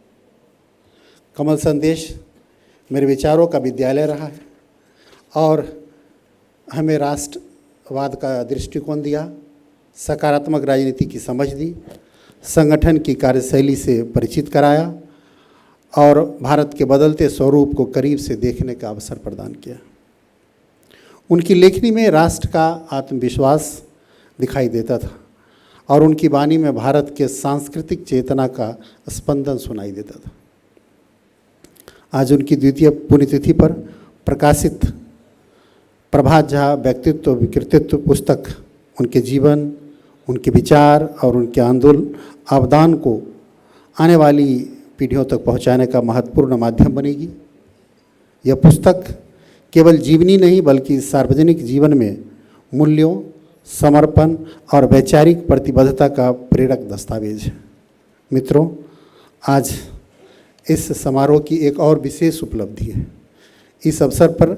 Speaker 5: कमल संदेश मेरे विचारों का विद्यालय रहा है और हमें राष्ट्रवाद का दृष्टिकोण दिया, सकारात्मक राजनीति की समझ दी, संगठन की कार्यशैली से परिचित कराया और भारत के बदलते स्वरूप को करीब से देखने का अवसर प्रदान किया। उनकी लेखनी में राष्ट्र का आत्मविश्वास दिखाई देता था और उनकी वाणी में भारत के सांस्कृतिक चेतना का स्पंदन सुनाई देता था। आज उनकी द्वितीय पुण्यतिथि पर प्रकाशित प्रभात झा व्यक्तित्व विकृतित्व पुस्तक उनके जीवन, उनके विचार और उनके अवदान को आने वाली पीढ़ियों तक पहुंचाने का महत्वपूर्ण माध्यम बनेगी। यह पुस्तक केवल जीवनी नहीं बल्कि सार्वजनिक जीवन में मूल्यों, समर्पण और वैचारिक प्रतिबद्धता का प्रेरक दस्तावेज है। मित्रों, आज इस समारोह की एक और विशेष उपलब्धि है। इस अवसर पर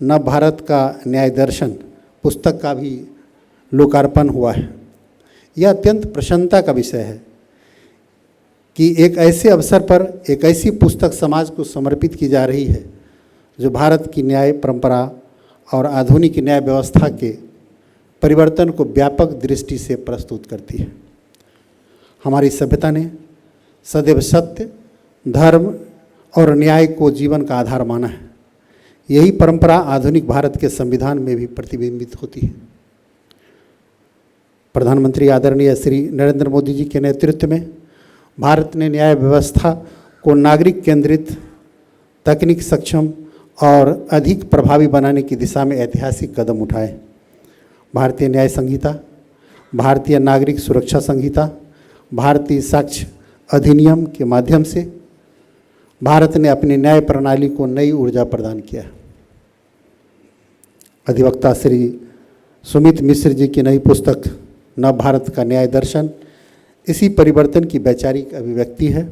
Speaker 5: नव भारत का न्याय दर्शन पुस्तक का भी लोकार्पण हुआ है। यह अत्यंत प्रसन्नता का विषय है कि एक ऐसे अवसर पर एक ऐसी पुस्तक समाज को समर्पित की जा रही है जो भारत की न्याय परंपरा और आधुनिक न्याय व्यवस्था के परिवर्तन को व्यापक दृष्टि से प्रस्तुत करती है। हमारी सभ्यता ने सदैव सत्य, धर्म और न्याय को जीवन का आधार माना है। यही परंपरा आधुनिक भारत के संविधान में भी प्रतिबिंबित होती है। प्रधानमंत्री आदरणीय श्री नरेंद्र मोदी जी के नेतृत्व में भारत ने न्याय व्यवस्था को नागरिक केंद्रित, तकनीक सक्षम और अधिक प्रभावी बनाने की दिशा में ऐतिहासिक कदम उठाए। भारतीय न्याय संहिता, भारतीय नागरिक सुरक्षा संहिता, भारतीय साक्ष्य अधिनियम के माध्यम से भारत ने अपनी न्याय प्रणाली को नई ऊर्जा प्रदान किया। अधिवक्ता श्री सुमित मिश्र जी की नई पुस्तक नव भारत का न्याय दर्शन इसी परिवर्तन की वैचारिक अभिव्यक्ति है।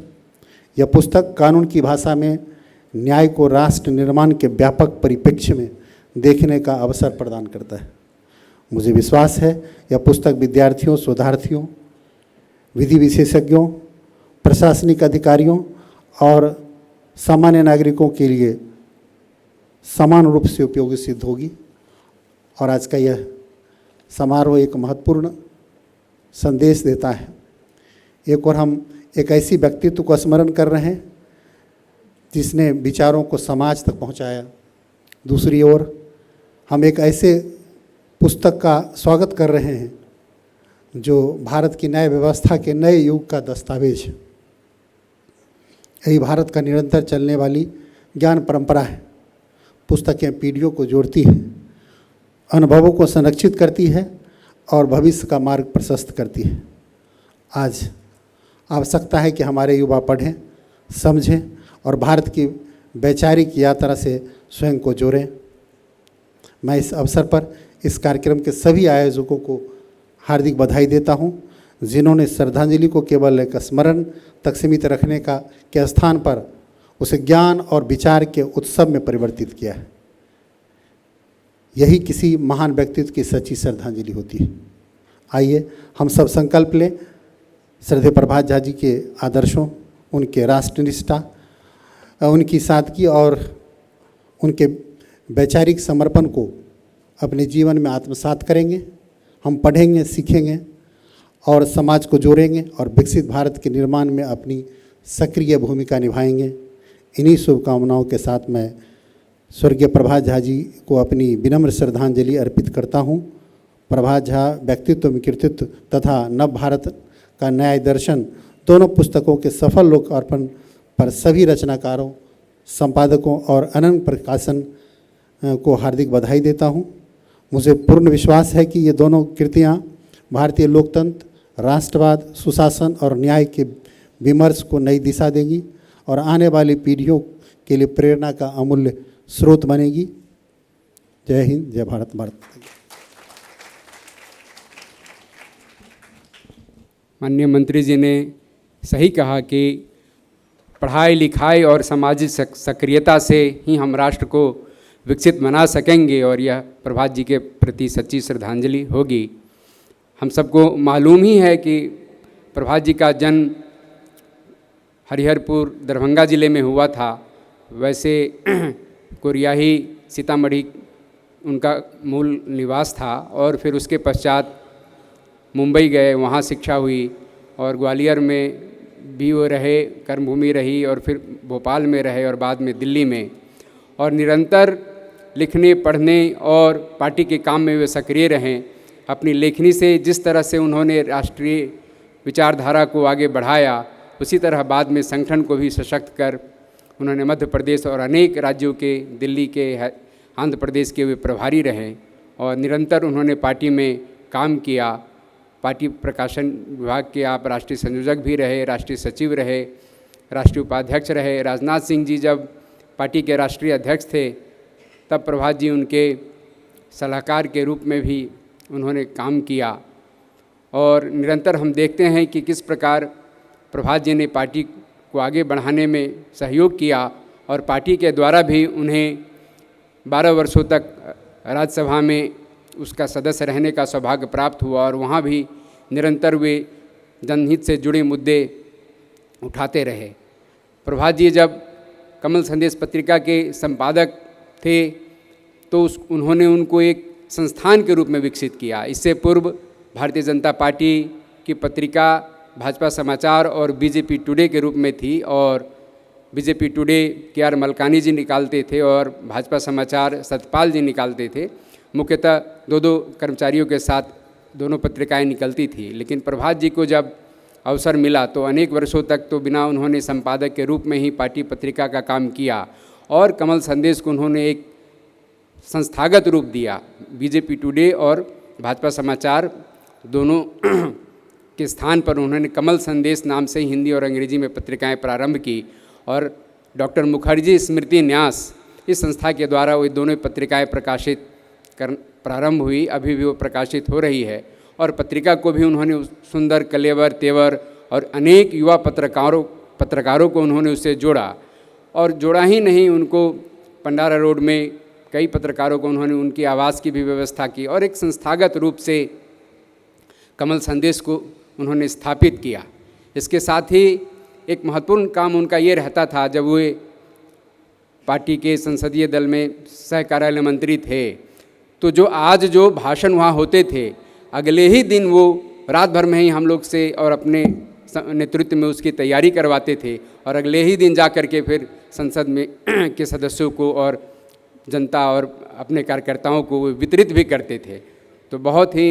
Speaker 5: यह पुस्तक कानून की भाषा में न्याय को राष्ट्र निर्माण के व्यापक परिप्रेक्ष्य में देखने का अवसर प्रदान करता है। मुझे विश्वास है यह पुस्तक विद्यार्थियों, शोधार्थियों, विधि विशेषज्ञों, प्रशासनिक अधिकारियों और सामान्य नागरिकों के लिए समान रूप से उपयोगी सिद्ध होगी। और आज का यह समारोह एक महत्वपूर्ण संदेश देता है। एक और हम एक ऐसी व्यक्तित्व को स्मरण कर रहे हैं जिसने विचारों को समाज तक पहुंचाया। दूसरी ओर हम एक ऐसे पुस्तक का स्वागत कर रहे हैं जो भारत की न्याय व्यवस्था के नए युग का दस्तावेज है। यही भारत का निरंतर चलने वाली ज्ञान परंपरा है। पुस्तकें पीढ़ियों को जोड़ती हैं, अनुभवों को संरक्षित करती है और भविष्य का मार्ग प्रशस्त करती है। आज आवश्यकता है कि हमारे युवा पढ़ें, समझें और भारत की वैचारिक यात्रा से स्वयं को जोड़ें। मैं इस अवसर पर इस कार्यक्रम के सभी आयोजकों को हार्दिक बधाई देता हूं, जिन्होंने श्रद्धांजलि को केवल एक स्मरण तक सीमित रखने के स्थान पर उसे ज्ञान और विचार के उत्सव में परिवर्तित किया है। यही किसी महान व्यक्तित्व की सच्ची श्रद्धांजलि होती है। आइए हम सब संकल्प लें श्रद्धेय प्रभात झा जी के आदर्शों, उनके राष्ट्रनिष्ठा, उनकी सादगी और उनके वैचारिक समर्पण को अपने जीवन में आत्मसात करेंगे। हम पढ़ेंगे, सीखेंगे और समाज को जोड़ेंगे और विकसित भारत के निर्माण में अपनी सक्रिय भूमिका निभाएंगे। इन्हीं शुभकामनाओं के साथ मैं स्वर्गीय प्रभात झा जी को अपनी विनम्र श्रद्धांजलि अर्पित करता हूँ। प्रभात झा व्यक्तित्व में कृतित्व तथा नव भारत का न्याय दर्शन दोनों पुस्तकों के सफल लोकार्पण पर सभी रचनाकारों, संपादकों और अनंत प्रकाशन को हार्दिक बधाई देता हूँ। मुझे पूर्ण विश्वास है कि ये दोनों कृतियाँ भारतीय लोकतंत्र, राष्ट्रवाद, सुशासन और न्याय के विमर्श को नई दिशा देंगी और आने वाली पीढ़ियों के लिए प्रेरणा का अमूल्य स्रोत बनेगी। जय हिंद, जय भारत, भारत।
Speaker 1: माननीय मंत्री जी ने सही कहा कि पढ़ाई लिखाई और सामाजिक सक्रियता से ही हम राष्ट्र को विकसित बना सकेंगे और यह प्रभात जी के प्रति सच्ची श्रद्धांजलि होगी। हम सबको मालूम ही है कि प्रभात जी का जन्म हरिहरपुर दरभंगा ज़िले में हुआ था। वैसे कोरियाही सीतामढ़ी उनका मूल निवास था और फिर उसके पश्चात मुंबई गए, वहाँ शिक्षा हुई और ग्वालियर में भी वो रहे, कर्मभूमि रही और फिर भोपाल में रहे और बाद में दिल्ली में। और निरंतर लिखने, पढ़ने और पार्टी के काम में वे सक्रिय रहें। अपनी लेखनी से जिस तरह से उन्होंने राष्ट्रीय विचारधारा को आगे बढ़ाया, उसी तरह बाद में संगठन को भी सशक्त कर उन्होंने मध्य प्रदेश और अनेक राज्यों के, दिल्ली के, आंध्र प्रदेश के वे प्रभारी रहे और निरंतर उन्होंने पार्टी में काम किया। पार्टी प्रकाशन विभाग के आप राष्ट्रीय संयोजक भी रहे, राष्ट्रीय सचिव रहे, राष्ट्रीय उपाध्यक्ष रहे। राजनाथ सिंह जी जब पार्टी के राष्ट्रीय अध्यक्ष थे तब प्रभात जी उनके सलाहकार के रूप में भी उन्होंने काम किया। और निरंतर हम देखते हैं कि किस प्रकार प्रभात जी ने पार्टी को आगे बढ़ाने में सहयोग किया और पार्टी के द्वारा भी उन्हें 12 वर्षों तक राज्यसभा में उसका सदस्य रहने का सौभाग्य प्राप्त हुआ और वहाँ भी निरंतर वे जनहित से जुड़े मुद्दे उठाते रहे। प्रभात जी जब कमल संदेश पत्रिका के संपादक थे तो उन्होंने उनको एक संस्थान के रूप में विकसित किया। इससे पूर्व भारतीय जनता पार्टी की पत्रिका भाजपा समाचार और बीजेपी टुडे के रूप में थी और बीजेपी टुडे के मलकानी जी निकालते थे और भाजपा समाचार सतपाल जी निकालते थे। मुख्यतः दो कर्मचारियों के साथ दोनों पत्रिकाएं निकलती थी। लेकिन प्रभात जी को जब अवसर मिला तो अनेक वर्षों तक तो बिना उन्होंने संपादक के रूप में ही पार्टी पत्रिका का काम किया और कमल संदेश को उन्होंने एक संस्थागत रूप दिया। बीजेपी टुडे और भाजपा समाचार दोनों के स्थान पर उन्होंने कमल संदेश नाम से हिंदी और अंग्रेजी में पत्रिकाएं प्रारंभ की और डॉक्टर मुखर्जी स्मृति न्यास इस संस्था के द्वारा वो दोनों पत्रिकाएं प्रकाशित प्रारंभ हुई। अभी भी वो प्रकाशित हो रही है और पत्रिका को भी उन्होंने सुंदर, कलेवर, तेवर और अनेक युवा पत्रकारों को उन्होंने उससे जोड़ा और जोड़ा ही नहीं, उनको पंडारा रोड में कई पत्रकारों को उन्होंने उनकी आवास की भी व्यवस्था की और एक संस्थागत रूप से कमल संदेश को उन्होंने स्थापित किया। इसके साथ ही एक महत्वपूर्ण काम उनका ये रहता था, जब वे पार्टी के संसदीय दल में सह कार्यालय मंत्री थे तो जो भाषण वहाँ होते थे, अगले ही दिन वो रात भर में ही हम लोग से और अपने नेतृत्व में उसकी तैयारी करवाते थे और अगले ही दिन जा कर के फिर संसद में के सदस्यों को और जनता और अपने कार्यकर्ताओं को वितरित भी करते थे। तो बहुत ही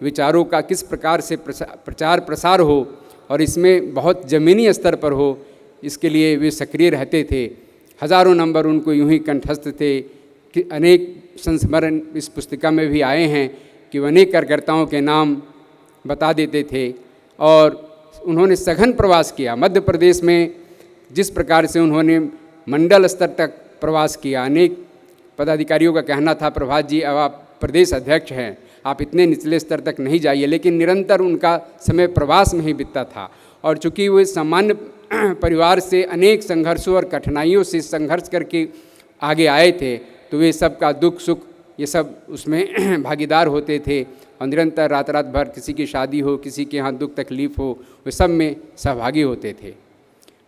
Speaker 1: विचारों का किस प्रकार से प्रचार प्रसार हो और इसमें बहुत ज़मीनी स्तर पर हो, इसके लिए वे सक्रिय रहते थे। हज़ारों नंबर उनको यूं ही कंठस्थ थे कि अनेक संस्मरण इस पुस्तिका में भी आए हैं कि वह अनेक कार्यकर्ताओं के नाम बता देते थे और उन्होंने सघन प्रवास किया। मध्य प्रदेश में जिस प्रकार से उन्होंने मंडल स्तर तक प्रवास किया, अनेक पदाधिकारियों का कहना था प्रभात जी अब आप प्रदेश अध्यक्ष हैं, आप इतने निचले स्तर तक नहीं जाइए, लेकिन निरंतर उनका समय प्रवास में ही बीतता था। और चूँकि वे सामान्य परिवार से अनेक संघर्षों और कठिनाइयों से संघर्ष करके आगे आए थे, तो वे सबका दुख सुख ये सब उसमें भागीदार होते थे और निरंतर रात भर किसी की शादी हो, किसी के यहाँ दुख तकलीफ़ हो, वे सब में सहभागी होते थे।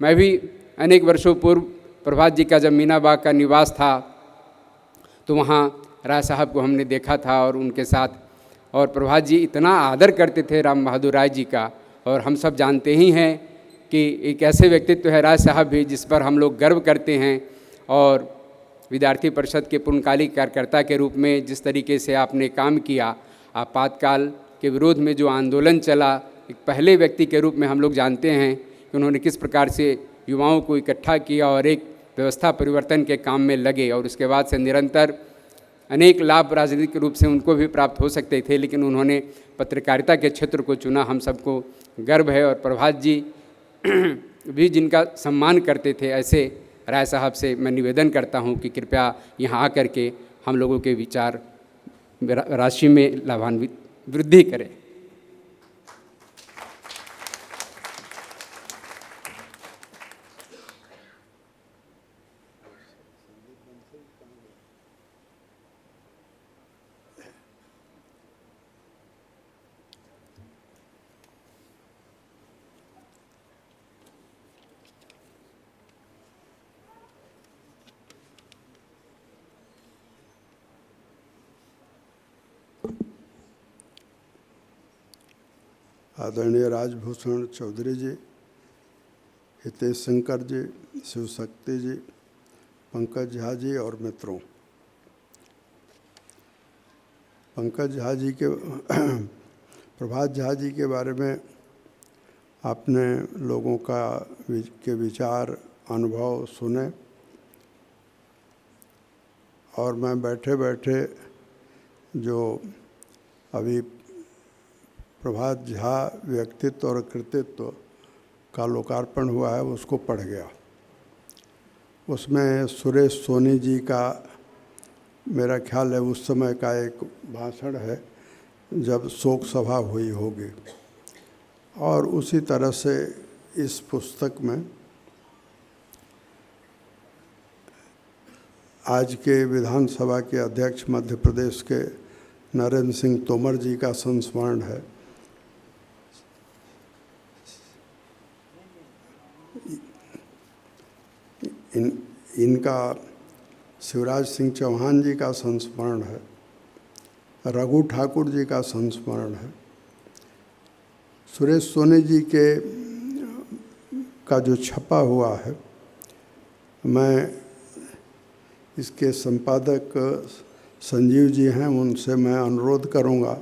Speaker 1: मैं भी अनेक वर्षों पूर्व प्रभात जी का जब मीना बाग का निवास था तो वहाँ राय साहब को हमने देखा था और उनके साथ और प्रभात जी इतना आदर करते थे राम बहादुर राय जी का। और हम सब जानते ही हैं कि एक ऐसे व्यक्तित्व है राय साहब भी जिस पर हम लोग गर्व करते हैं। और विद्यार्थी परिषद के पूर्णकालिक कार्यकर्ता के रूप में जिस तरीके से आपने काम किया, आपातकाल के विरोध में जो आंदोलन चला, एक पहले व्यक्ति के रूप में हम लोग जानते हैं कि उन्होंने किस प्रकार से युवाओं को इकट्ठा किया और एक व्यवस्था परिवर्तन के काम में लगे। और उसके बाद से निरंतर अनेक लाभ राजनीतिक रूप से उनको भी प्राप्त हो सकते थे, लेकिन उन्होंने पत्रकारिता के क्षेत्र को चुना। हम सबको गर्व है। और प्रभात जी भी जिनका सम्मान करते थे, ऐसे राय साहब से मैं निवेदन करता हूं कि कृपया यहाँ आकर के हम लोगों के विचार राशि में लाभान्वित वृद्धि करें।
Speaker 6: आदरणीय राजभूषण चौधरी जी, हितेश शंकर जी, शिव शक्ति जी, पंकज झा जी और मित्रों, पंकज झा जी के प्रभात झा जी के बारे में आपने लोगों के विचार अनुभव सुने। और मैं बैठे बैठे जो अभी प्रभात झा व्यक्तित्व और कृतित्व का लोकार्पण हुआ है उसको पढ़ गया। उसमें सुरेश सोनी जी का मेरा ख्याल है उस समय का एक भाषण है जब शोक सभा हुई होगी। और उसी तरह से इस पुस्तक में आज के विधानसभा के अध्यक्ष मध्य प्रदेश के नरेंद्र सिंह तोमर जी का संस्मरण है। इनका शिवराज सिंह चौहान जी का संस्मरण है, रघु ठाकुर जी का संस्मरण है। सुरेश सोनी जी का जो छपा हुआ है, मैं इसके संपादक संजीव जी हैं, उनसे मैं अनुरोध करूंगा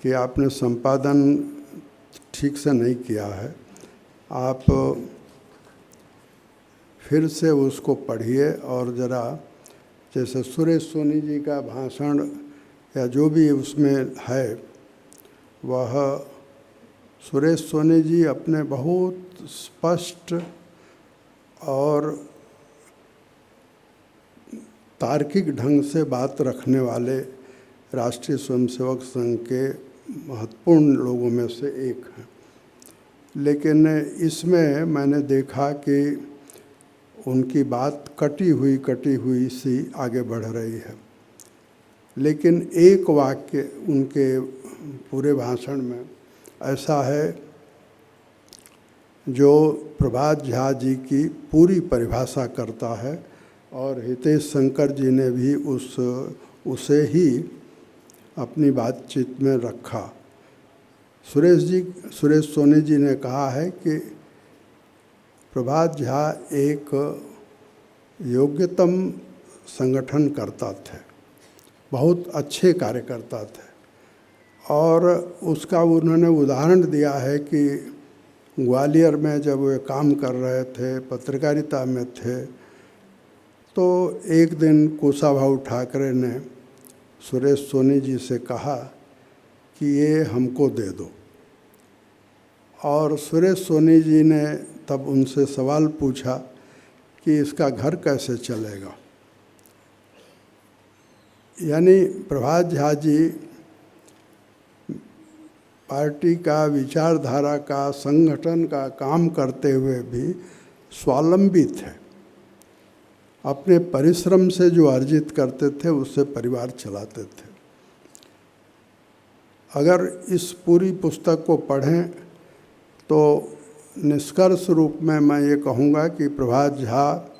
Speaker 6: कि आपने संपादन ठीक से नहीं किया है, आप फिर से उसको पढ़िए और ज़रा जैसे सुरेश सोनी जी का भाषण या जो भी उसमें है, वह सुरेश सोनी जी अपने बहुत स्पष्ट और तार्किक ढंग से बात रखने वाले राष्ट्रीय स्वयंसेवक संघ के महत्वपूर्ण लोगों में से एक हैं। लेकिन इसमें मैंने देखा कि उनकी बात कटी हुई सी आगे बढ़ रही है। लेकिन एक वाक्य उनके पूरे भाषण में ऐसा है जो प्रभात झा जी की पूरी परिभाषा करता है और हितेश शंकर जी ने भी उसे ही अपनी बातचीत में रखा। सुरेश सोनी जी ने कहा है कि प्रभात झा एक योग्यतम संगठनकर्ता थे, बहुत अच्छे कार्यकर्ता थे। और उसका उन्होंने उदाहरण दिया है कि ग्वालियर में जब वे काम कर रहे थे, पत्रकारिता में थे, तो एक दिन कुशाभाऊ ठाकरे ने सुरेश सोनी जी से कहा कि ये हमको दे दो। और सुरेश सोनी जी ने तब उनसे सवाल पूछा कि इसका घर कैसे चलेगा। यानी प्रभात झा जी पार्टी का, विचारधारा का, संगठन का काम करते हुए भी स्वावलंबी थे। अपने परिश्रम से जो अर्जित करते थे उससे परिवार चलाते थे। अगर इस पूरी पुस्तक को पढ़ें तो निष्कर्ष रूप में मैं ये कहूँगा कि प्रभात झा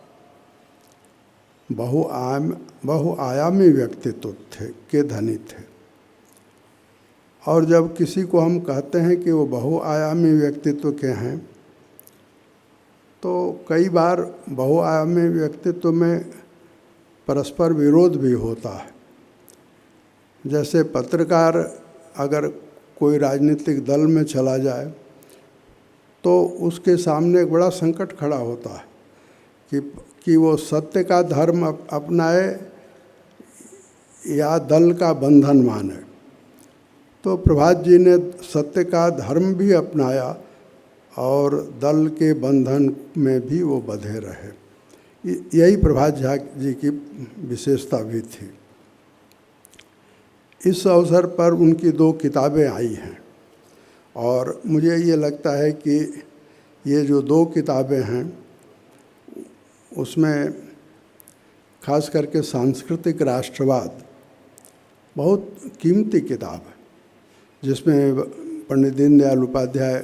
Speaker 6: बहुआयामी व्यक्तित्व के धनी थे। और जब किसी को हम कहते हैं कि वो बहुआयामी व्यक्तित्व के हैं, तो कई बार बहुआयामी व्यक्तित्व में परस्पर विरोध भी होता है। जैसे पत्रकार अगर कोई राजनीतिक दल में चला जाए तो उसके सामने एक बड़ा संकट खड़ा होता है कि वो सत्य का धर्म अपनाए या दल का बंधन माने। तो प्रभात जी ने सत्य का धर्म भी अपनाया और दल के बंधन में भी वो बंधे रहे। यही प्रभात झा जी की विशेषता भी थी। इस अवसर पर उनकी 2 किताबें आई हैं और मुझे ये लगता है कि ये जो 2 किताबें हैं उसमें खास करके सांस्कृतिक राष्ट्रवाद बहुत कीमती किताब है, जिसमें पंडित दीनदयाल उपाध्याय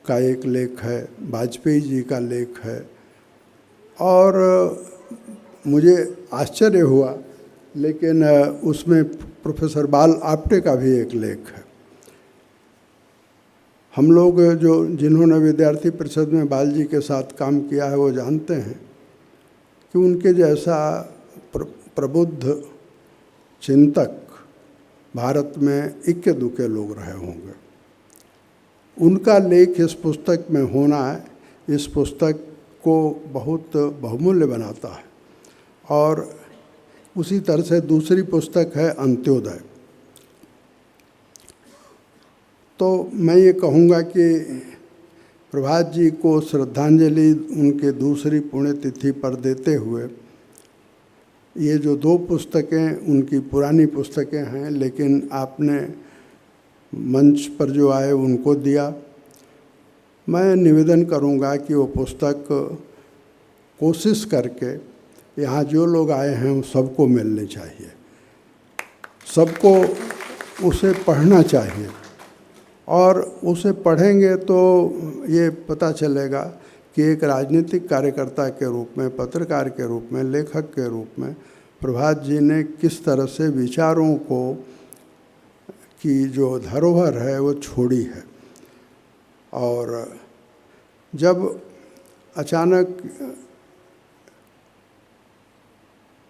Speaker 6: का एक लेख है, वाजपेयी जी का लेख है और मुझे आश्चर्य हुआ लेकिन उसमें प्रोफेसर बाल आप्टे का भी एक लेख है। हम लोग जिन्होंने विद्यार्थी परिषद में बाल जी के साथ काम किया है वो जानते हैं कि उनके जैसा प्रबुद्ध चिंतक भारत में इक्के दुक्के लोग रहे होंगे। उनका लेख इस पुस्तक में होना इस पुस्तक को बहुत बहुमूल्य बनाता है। और उसी तरह से दूसरी पुस्तक है अंत्योदय। तो मैं ये कहूँगा कि प्रभात जी को श्रद्धांजलि उनके दूसरी पुण्यतिथि पर देते हुए ये जो 2 पुस्तकें उनकी पुरानी पुस्तकें हैं, लेकिन आपने मंच पर जो आए उनको दिया। मैं निवेदन करूंगा कि वो पुस्तक कोशिश करके यहाँ जो लोग आए हैं उन सबको मिलनी चाहिए, सबको उसे पढ़ना चाहिए और उसे पढ़ेंगे तो ये पता चलेगा कि एक राजनीतिक कार्यकर्ता के रूप में, पत्रकार के रूप में, लेखक के रूप में प्रभात जी ने किस तरह से विचारों को की जो धरोहर है वो छोड़ी है। और जब अचानक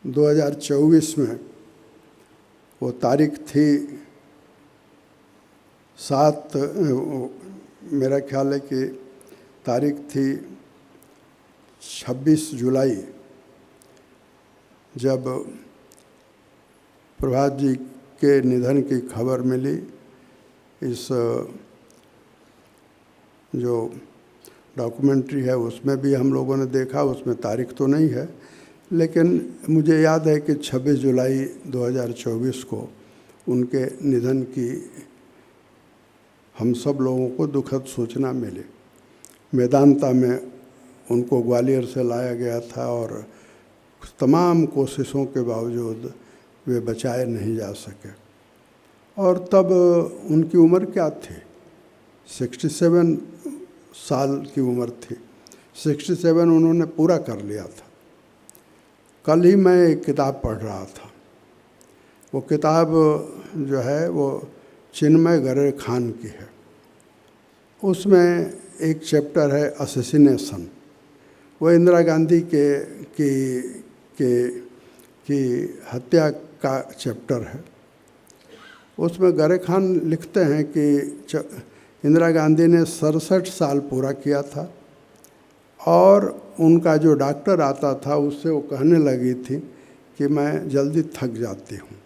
Speaker 6: 2024 में वो तारीख थी 7, मेरा ख्याल है कि तारीख थी 26 जुलाई, जब प्रभात जी के निधन की खबर मिली। इस जो डॉक्यूमेंट्री है उसमें भी हम लोगों ने देखा, उसमें तारीख तो नहीं है, लेकिन मुझे याद है कि 26 जुलाई 2024 को उनके निधन की हम सब लोगों को दुखद सूचना मिली। मेदांता में उनको ग्वालियर से लाया गया था और तमाम कोशिशों के बावजूद वे बचाए नहीं जा सके। और तब उनकी उम्र क्या थी? 67 साल की उम्र थी। 67 उन्होंने पूरा कर लिया था। कल ही मैं एक किताब पढ़ रहा था। वो किताब जो है वो चिन्मय गरे खान की है। उसमें एक चैप्टर है असैसिनेशन। वो इंदिरा गांधी की हत्या का चैप्टर है। उसमें गरे खान लिखते हैं कि इंदिरा गांधी ने 67 साल पूरा किया था और उनका जो डॉक्टर आता था उससे वो कहने लगी थी कि मैं जल्दी थक जाती हूँ।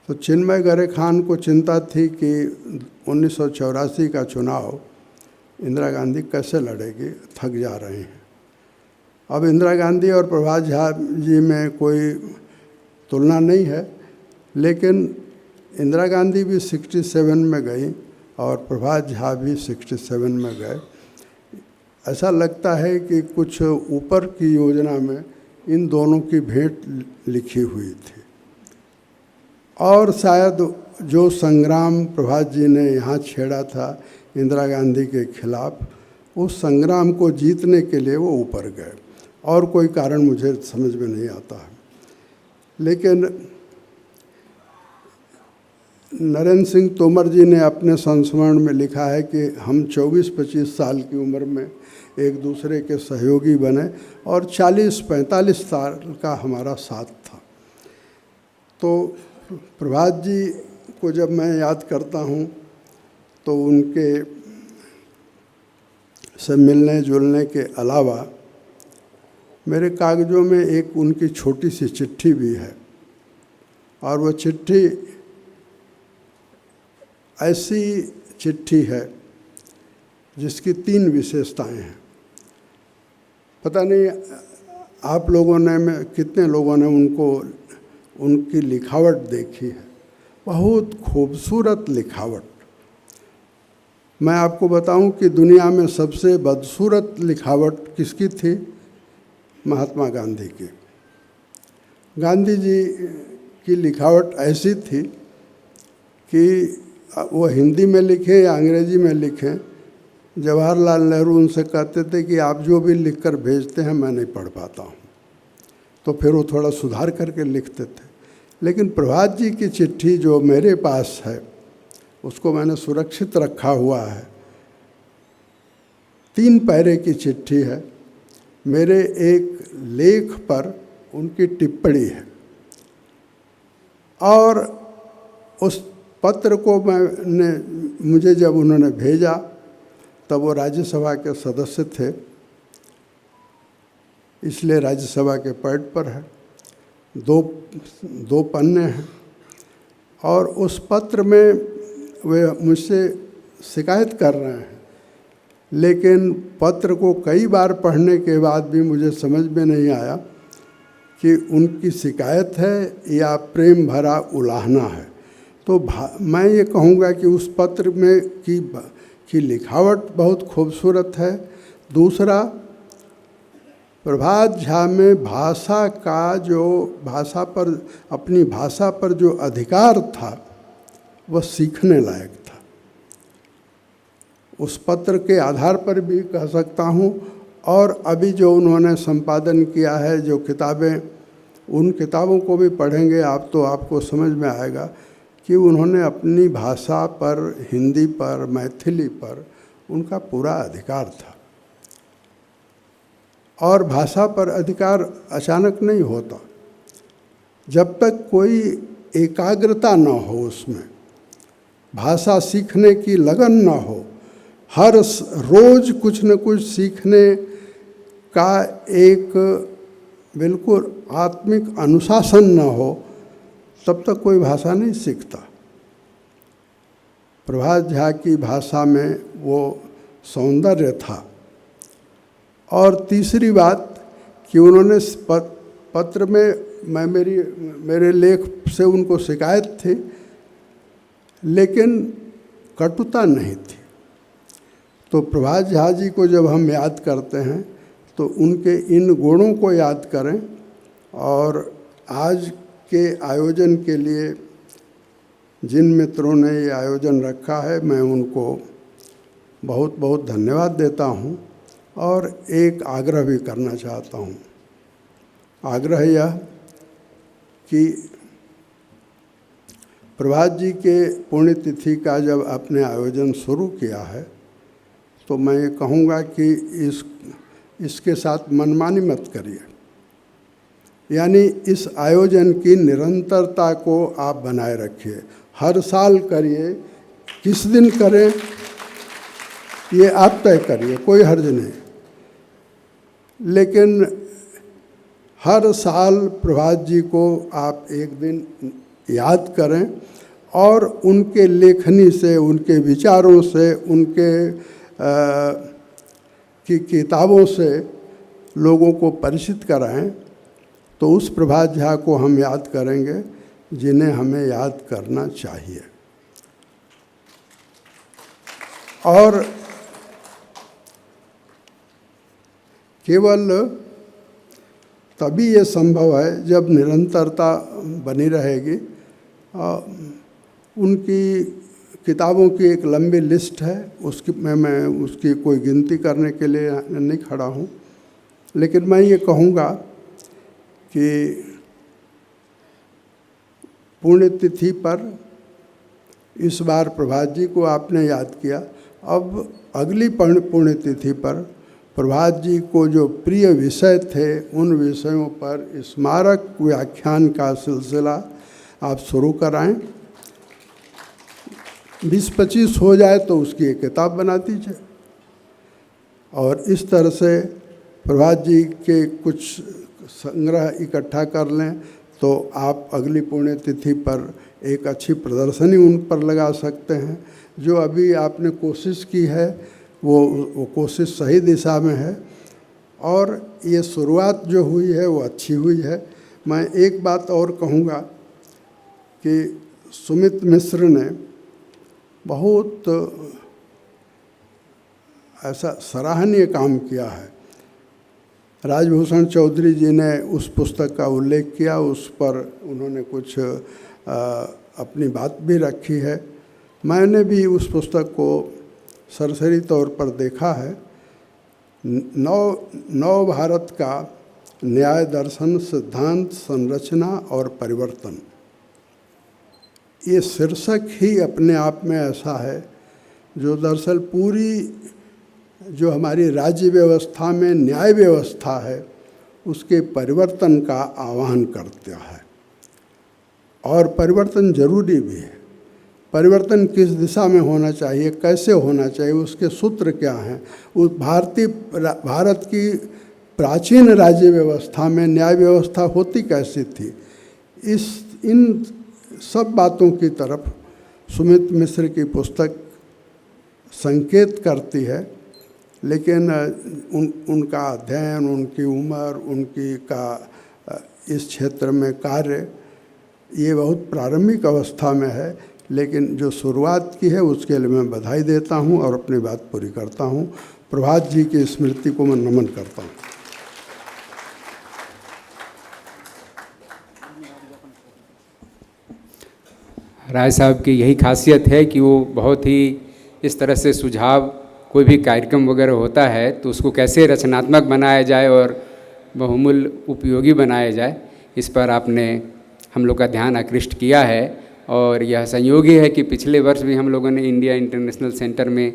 Speaker 6: तो चिन्मय गरे खान को चिंता थी कि 1984 का चुनाव इंदिरा गांधी कैसे लड़ेगी, थक जा रहे हैं। अब इंदिरा गांधी और प्रभात झा जी में कोई तुलना नहीं है, लेकिन इंदिरा गांधी भी 67 में गई और प्रभात झा भी 67 में गए। ऐसा लगता है कि कुछ ऊपर की योजना में इन दोनों की भेंट लिखी हुई थी। और शायद जो संग्राम प्रभात जी ने यहाँ छेड़ा था इंदिरा गांधी के खिलाफ, उस संग्राम को जीतने के लिए वो ऊपर गए और कोई कारण मुझे समझ में नहीं आता है। लेकिन नरेंद्र सिंह तोमर जी ने अपने संस्मरण में लिखा है कि हम 24-25 साल की उम्र में एक दूसरे के सहयोगी बने और 40-45 साल का हमारा साथ था। तो प्रभात जी को जब मैं याद करता हूँ तो उनके से मिलने जुलने के अलावा मेरे कागज़ों में एक उनकी छोटी सी चिट्ठी भी है, और वो चिट्ठी ऐसी चिट्ठी है जिसकी 3 विशेषताएं हैं। पता नहीं आप लोगों ने में कितने लोगों ने उनकी लिखावट देखी है, बहुत खूबसूरत लिखावट। मैं आपको बताऊं कि दुनिया में सबसे बदसूरत लिखावट किसकी थी? महात्मा गांधी की। गांधी जी की लिखावट ऐसी थी कि वो हिंदी में लिखे या अंग्रेजी में लिखें, जवाहरलाल नेहरू उनसे कहते थे कि आप जो भी लिखकर भेजते हैं मैं नहीं पढ़ पाता हूँ, तो फिर वो थोड़ा सुधार करके लिखते थे। लेकिन प्रभात जी की चिट्ठी जो मेरे पास है उसको मैंने सुरक्षित रखा हुआ है। 3 पैरे की चिट्ठी है। मेरे एक लेख पर उनकी टिप्पणी है, और उस पत्र को मुझे जब उन्होंने भेजा तब वो राज्यसभा के सदस्य थे, इसलिए राज्यसभा के पैड पर है। 2 पन्ने हैं, और उस पत्र में वे मुझसे शिकायत कर रहे हैं, लेकिन पत्र को कई बार पढ़ने के बाद भी मुझे समझ में नहीं आया कि उनकी शिकायत है या प्रेम भरा उलाहना है। तो मैं ये कहूँगा कि उस पत्र में की लिखावट बहुत खूबसूरत है। दूसरा, प्रभात झा में भाषा का अपनी भाषा पर जो अधिकार था वह सीखने लायक था। उस पत्र के आधार पर भी कह सकता हूँ, और अभी जो उन्होंने संपादन किया है, जो किताबें, उन किताबों को भी पढ़ेंगे आप तो आपको समझ में आएगा कि उन्होंने अपनी भाषा पर, हिंदी पर, मैथिली पर उनका पूरा अधिकार था। और भाषा पर अधिकार अचानक नहीं होता, जब तक कोई एकाग्रता न हो, उसमें भाषा सीखने की लगन न हो, हर रोज़ कुछ न कुछ सीखने का एक बिल्कुल आत्मिक अनुशासन न हो, तब तक कोई भाषा नहीं सीखता। प्रभात झा की भाषा में वो सौंदर्य था। और तीसरी बात कि उन्होंने पत्र में मेरे लेख से उनको शिकायत थी, लेकिन कटुता नहीं थी। तो प्रभात झा जी को जब हम याद करते हैं तो उनके इन गुणों को याद करें, और आज के आयोजन के लिए जिन मित्रों ने ये आयोजन रखा है, मैं उनको बहुत बहुत धन्यवाद देता हूँ। और एक आग्रह भी करना चाहता हूँ। आग्रह यह कि प्रभात जी के पुण्यतिथि का जब आपने आयोजन शुरू किया है, तो मैं ये कहूँगा कि इसके साथ मनमानी मत करिए। यानी इस आयोजन की निरंतरता को आप बनाए रखिए, हर साल करिए। किस दिन करें ये आप तय करिए, कोई हर्ज नहीं, लेकिन हर साल प्रभात जी को आप एक दिन याद करें, और उनके लेखनी से, उनके विचारों से, उनके की किताबों से लोगों को परिचित कराएं। तो उस प्रभात झा को हम याद करेंगे जिन्हें हमें याद करना चाहिए। और केवल तभी ये संभव है जब निरंतरता बनी रहेगी। उनकी किताबों की एक लंबी लिस्ट है, उसकी मैं उसकी कोई गिनती करने के लिए नहीं खड़ा हूँ, लेकिन मैं ये कहूँगा कि पुण्यतिथि पर इस बार प्रभात जी को आपने याद किया। अब अगली पुण्यतिथि पर प्रभात जी को जो प्रिय विषय थे उन विषयों पर स्मारक व्याख्यान का सिलसिला आप शुरू कराएं। 20-25 हो जाए तो उसकी एक किताब बना दीजिए और इस तरह से प्रभात जी के कुछ संग्रह इकट्ठा कर लें तो आप अगली पुण्यतिथि पर एक अच्छी प्रदर्शनी उन पर लगा सकते हैं। जो अभी आपने कोशिश की है वो कोशिश सही दिशा में है और ये शुरुआत जो हुई है वो अच्छी हुई है। मैं एक बात और कहूँगा कि सुमित मिश्र ने बहुत ऐसा सराहनीय काम किया है। राजभूषण चौधरी जी ने उस पुस्तक का उल्लेख किया, उस पर उन्होंने कुछ अपनी बात भी रखी है। मैंने भी उस पुस्तक को सरसरी तौर पर देखा है। नव भारत का न्याय दर्शन, सिद्धांत, संरचना और परिवर्तन, ये शीर्षक ही अपने आप में ऐसा है जो दरअसल पूरी जो हमारी राज्य व्यवस्था में न्याय व्यवस्था है उसके परिवर्तन का आह्वान करता है। और परिवर्तन जरूरी भी है। परिवर्तन किस दिशा में होना चाहिए, कैसे होना चाहिए, उसके सूत्र क्या हैं। उस भारत की प्राचीन राज्य व्यवस्था में न्याय व्यवस्था होती कैसी थी, इन सब बातों की तरफ सुमित मिश्र की पुस्तक संकेत करती है। लेकिन उनका अध्ययन, उनकी उम्र, उनकी का इस क्षेत्र में कार्य ये बहुत प्रारंभिक अवस्था में है। लेकिन जो शुरुआत की है उसके लिए मैं बधाई देता हूं और अपनी बात पूरी करता हूं। प्रभात जी की स्मृति को मैं नमन करता हूं।
Speaker 1: राय साहब की यही खासियत है कि वो बहुत ही इस तरह से सुझाव, कोई भी कार्यक्रम वगैरह होता है तो उसको कैसे रचनात्मक बनाया जाए और बहुमूल्य उपयोगी बनाया जाए, इस पर आपने हम लोग का ध्यान आकृष्ट किया है। और यह संयोग ही है कि पिछले वर्ष भी हम लोगों ने इंडिया इंटरनेशनल सेंटर में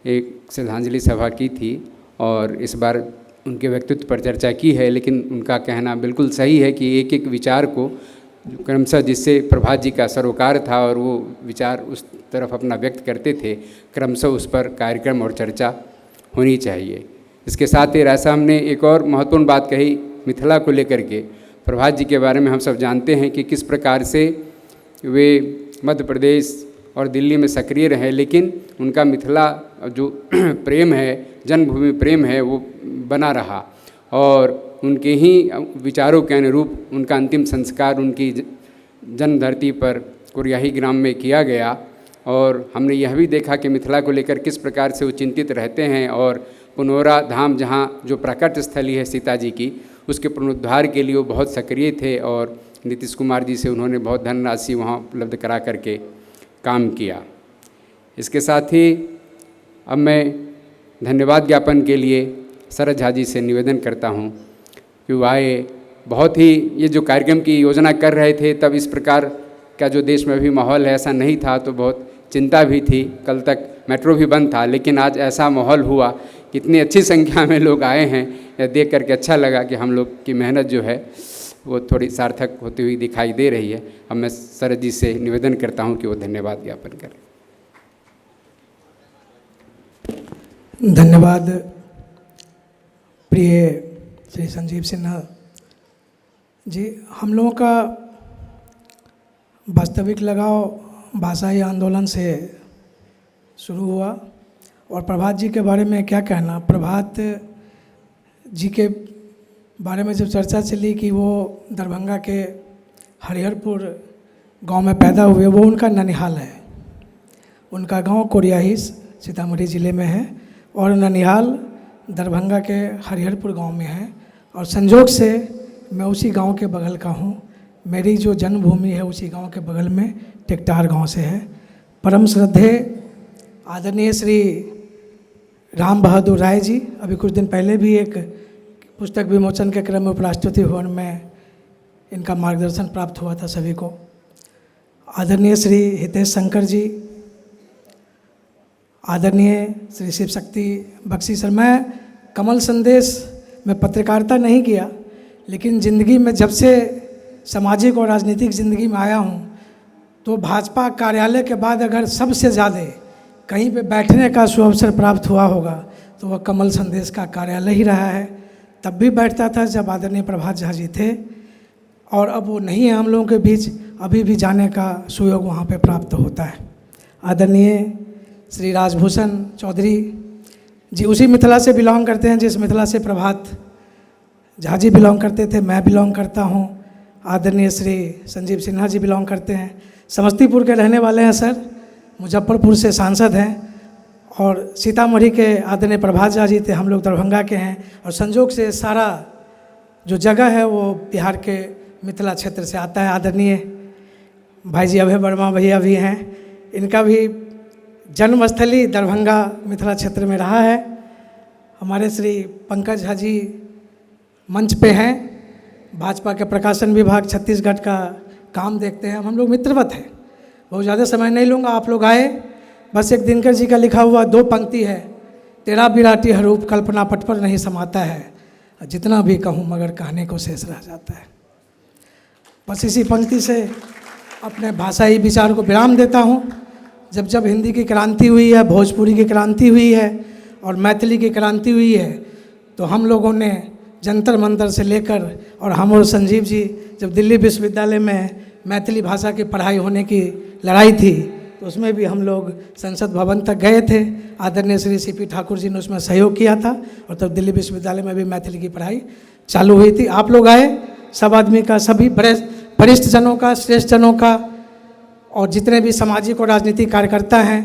Speaker 1: एक श्रद्धांजलि सभा की थी और इस बार उनके व्यक्तित्व पर चर्चा की है। लेकिन उनका कहना बिल्कुल सही है कि एक एक विचार को क्रमशः, जिससे प्रभात जी का सरोकार था और वो विचार उस तरफ अपना व्यक्त करते थे, क्रमशः उस पर कार्यक्रम और चर्चा होनी चाहिए। इसके साथ ही राय साहब ने एक और महत्वपूर्ण बात कही मिथिला को लेकर के। प्रभात जी के बारे में हम सब जानते हैं कि किस प्रकार से वे मध्य प्रदेश और दिल्ली में सक्रिय रहे, लेकिन उनका मिथिला जो प्रेम है, जन्मभूमि प्रेम है, वो बना रहा और उनके ही विचारों के अनुरूप उनका अंतिम संस्कार उनकी जन्म धरती पर कुरियाही ग्राम में किया गया। और हमने यह भी देखा कि मिथिला को लेकर किस प्रकार से वो चिंतित रहते हैं और पुनौरा धाम, जहाँ जो प्रकट स्थली है सीता जी की, उसके पुनरुद्धार के लिए वो बहुत सक्रिय थे और नीतीश कुमार जी से उन्होंने बहुत धनराशि वहाँ उपलब्ध करा करके काम किया। इसके साथ ही अब मैं धन्यवाद ज्ञापन के लिए शरद झा जी से निवेदन करता हूँ कि वो आए, बहुत ही ये जो कार्यक्रम की योजना कर रहे थे तब इस प्रकार का जो देश में अभी माहौल है ऐसा नहीं था, तो बहुत चिंता भी थी। कल तक मेट्रो भी बंद था, लेकिन आज ऐसा माहौल हुआ, इतनी अच्छी संख्या में लोग आए हैं, यह देख करके अच्छा लगा कि हम लोग की मेहनत जो है वो थोड़ी सार्थक होती हुई दिखाई दे रही है। अब मैं शरद जी से निवेदन करता हूं कि वो धन्यवाद ज्ञापन करें।
Speaker 7: धन्यवाद प्रिय श्री संजीव सिन्हा जी। हम लोगों का वास्तविक लगाव भाषाई आंदोलन से शुरू हुआ और प्रभात जी के बारे में क्या कहना। प्रभात जी के बारे में जब चर्चा चली कि वो दरभंगा के हरिहरपुर गांव में पैदा हुए, वो उनका ननिहाल है। उनका गांव कोरियाही सीतामढ़ी ज़िले में है और ननिहाल दरभंगा के हरिहरपुर गांव में है। और संजोग से मैं उसी गांव के बगल का हूं। मेरी जो जन्मभूमि है उसी गांव के बगल में टेकटार गांव से है। परम श्रद्धेय आदरणीय श्री राम बहादुर राय जी अभी कुछ दिन पहले भी एक पुस्तक विमोचन के क्रम में उपराष्ट्रपति भवन में इनका मार्गदर्शन प्राप्त हुआ था सभी को। आदरणीय श्री हितेश शंकर जी, आदरणीय श्री शिव शक्ति बख्शी सर। मैं कमल संदेश में पत्रकारिता नहीं किया, लेकिन ज़िंदगी में जब से सामाजिक और राजनीतिक ज़िंदगी में आया हूँ, तो भाजपा कार्यालय के बाद अगर सबसे ज़्यादा कहीं पे बैठने का सुअवसर प्राप्त हुआ होगा तो वह कमल संदेश का कार्यालय ही रहा है। तब भी बैठता था जब आदरणीय प्रभात झा जी थे, और अब वो नहीं है हम लोगों के बीच, अभी भी जाने का सुयोग वहाँ पे प्राप्त होता है। आदरणीय श्री राजभूषण चौधरी जी उसी मिथिला से बिलोंग करते हैं जिस मिथिला से प्रभात झा जी बिलोंग करते थे, मैं बिलोंग करता हूँ। आदरणीय श्री संजीव सिन्हा जी बिलोंग करते हैं, समस्तीपुर के रहने वाले हैं सर, मुजफ्फरपुर से सांसद हैं, और सीतामढ़ी के आदरणीय प्रभात झा जी थे, हम लोग दरभंगा के हैं, और संजोग से सारा जो जगह है वो बिहार के मिथिला क्षेत्र से आता है। आदरणीय भाई जी अभय वर्मा भैया भी हैं, इनका भी जन्मस्थली दरभंगा मिथिला क्षेत्र में रहा है। हमारे श्री पंकज झा जी मंच पे हैं, भाजपा के प्रकाशन विभाग छत्तीसगढ़ का काम देखते हैं, हम लोग मित्रवत हैं। बहुत ज़्यादा समय नहीं लूँगा, आप लोग आए, बस एक दिनकर जी का लिखा हुआ 2 पंक्ति है, तेरा विराटी हरूप कल्पना पट पर नहीं समाता है, जितना भी कहूँ मगर कहने को शेष रह जाता है। बस इसी पंक्ति से अपने भाषाई विचार को विराम देता हूँ। जब जब हिंदी की क्रांति हुई है, भोजपुरी की क्रांति हुई है और मैथिली की क्रांति हुई है, तो हम लोगों ने जंतर मंतर से लेकर, और हम और संजीव जी जब दिल्ली विश्वविद्यालय में मैथिली भाषा की पढ़ाई होने की लड़ाई थी, तो उसमें भी हम लोग संसद भवन तक गए थे। आदरणीय श्री सीपी ठाकुर जी ने उसमें सहयोग किया था, और तब दिल्ली विश्वविद्यालय में भी मैथिली की पढ़ाई चालू हुई थी। आप लोग आए, सब आदमी का, सभी वरिष्ठ जनों का, श्रेष्ठ जनों का, और जितने भी सामाजिक और राजनीतिक कार्यकर्ता हैं,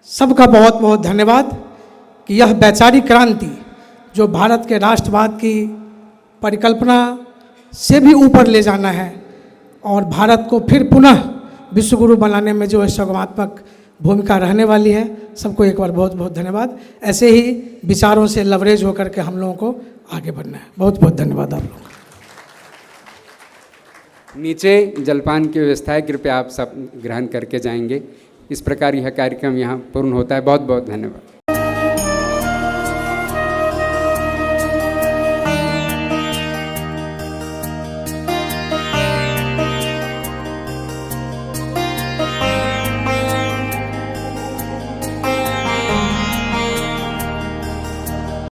Speaker 7: सबका बहुत बहुत धन्यवाद कि यह वैचारिक क्रांति जो भारत के राष्ट्रवाद की परिकल्पना से भी ऊपर ले जाना है और भारत को फिर पुनः विश्वगुरु बनाने में जो सकारात्मक भूमिका रहने वाली है, सबको एक बार बहुत बहुत धन्यवाद। ऐसे ही विचारों से लवरेज होकर के हम लोगों को आगे बढ़ना है। बहुत बहुत धन्यवाद आप लोगों का।
Speaker 1: नीचे जलपान की व्यवस्था है, कृपया आप सब ग्रहण करके जाएंगे। इस प्रकार यह कार्यक्रम यहाँ पूर्ण होता है। बहुत बहुत धन्यवाद।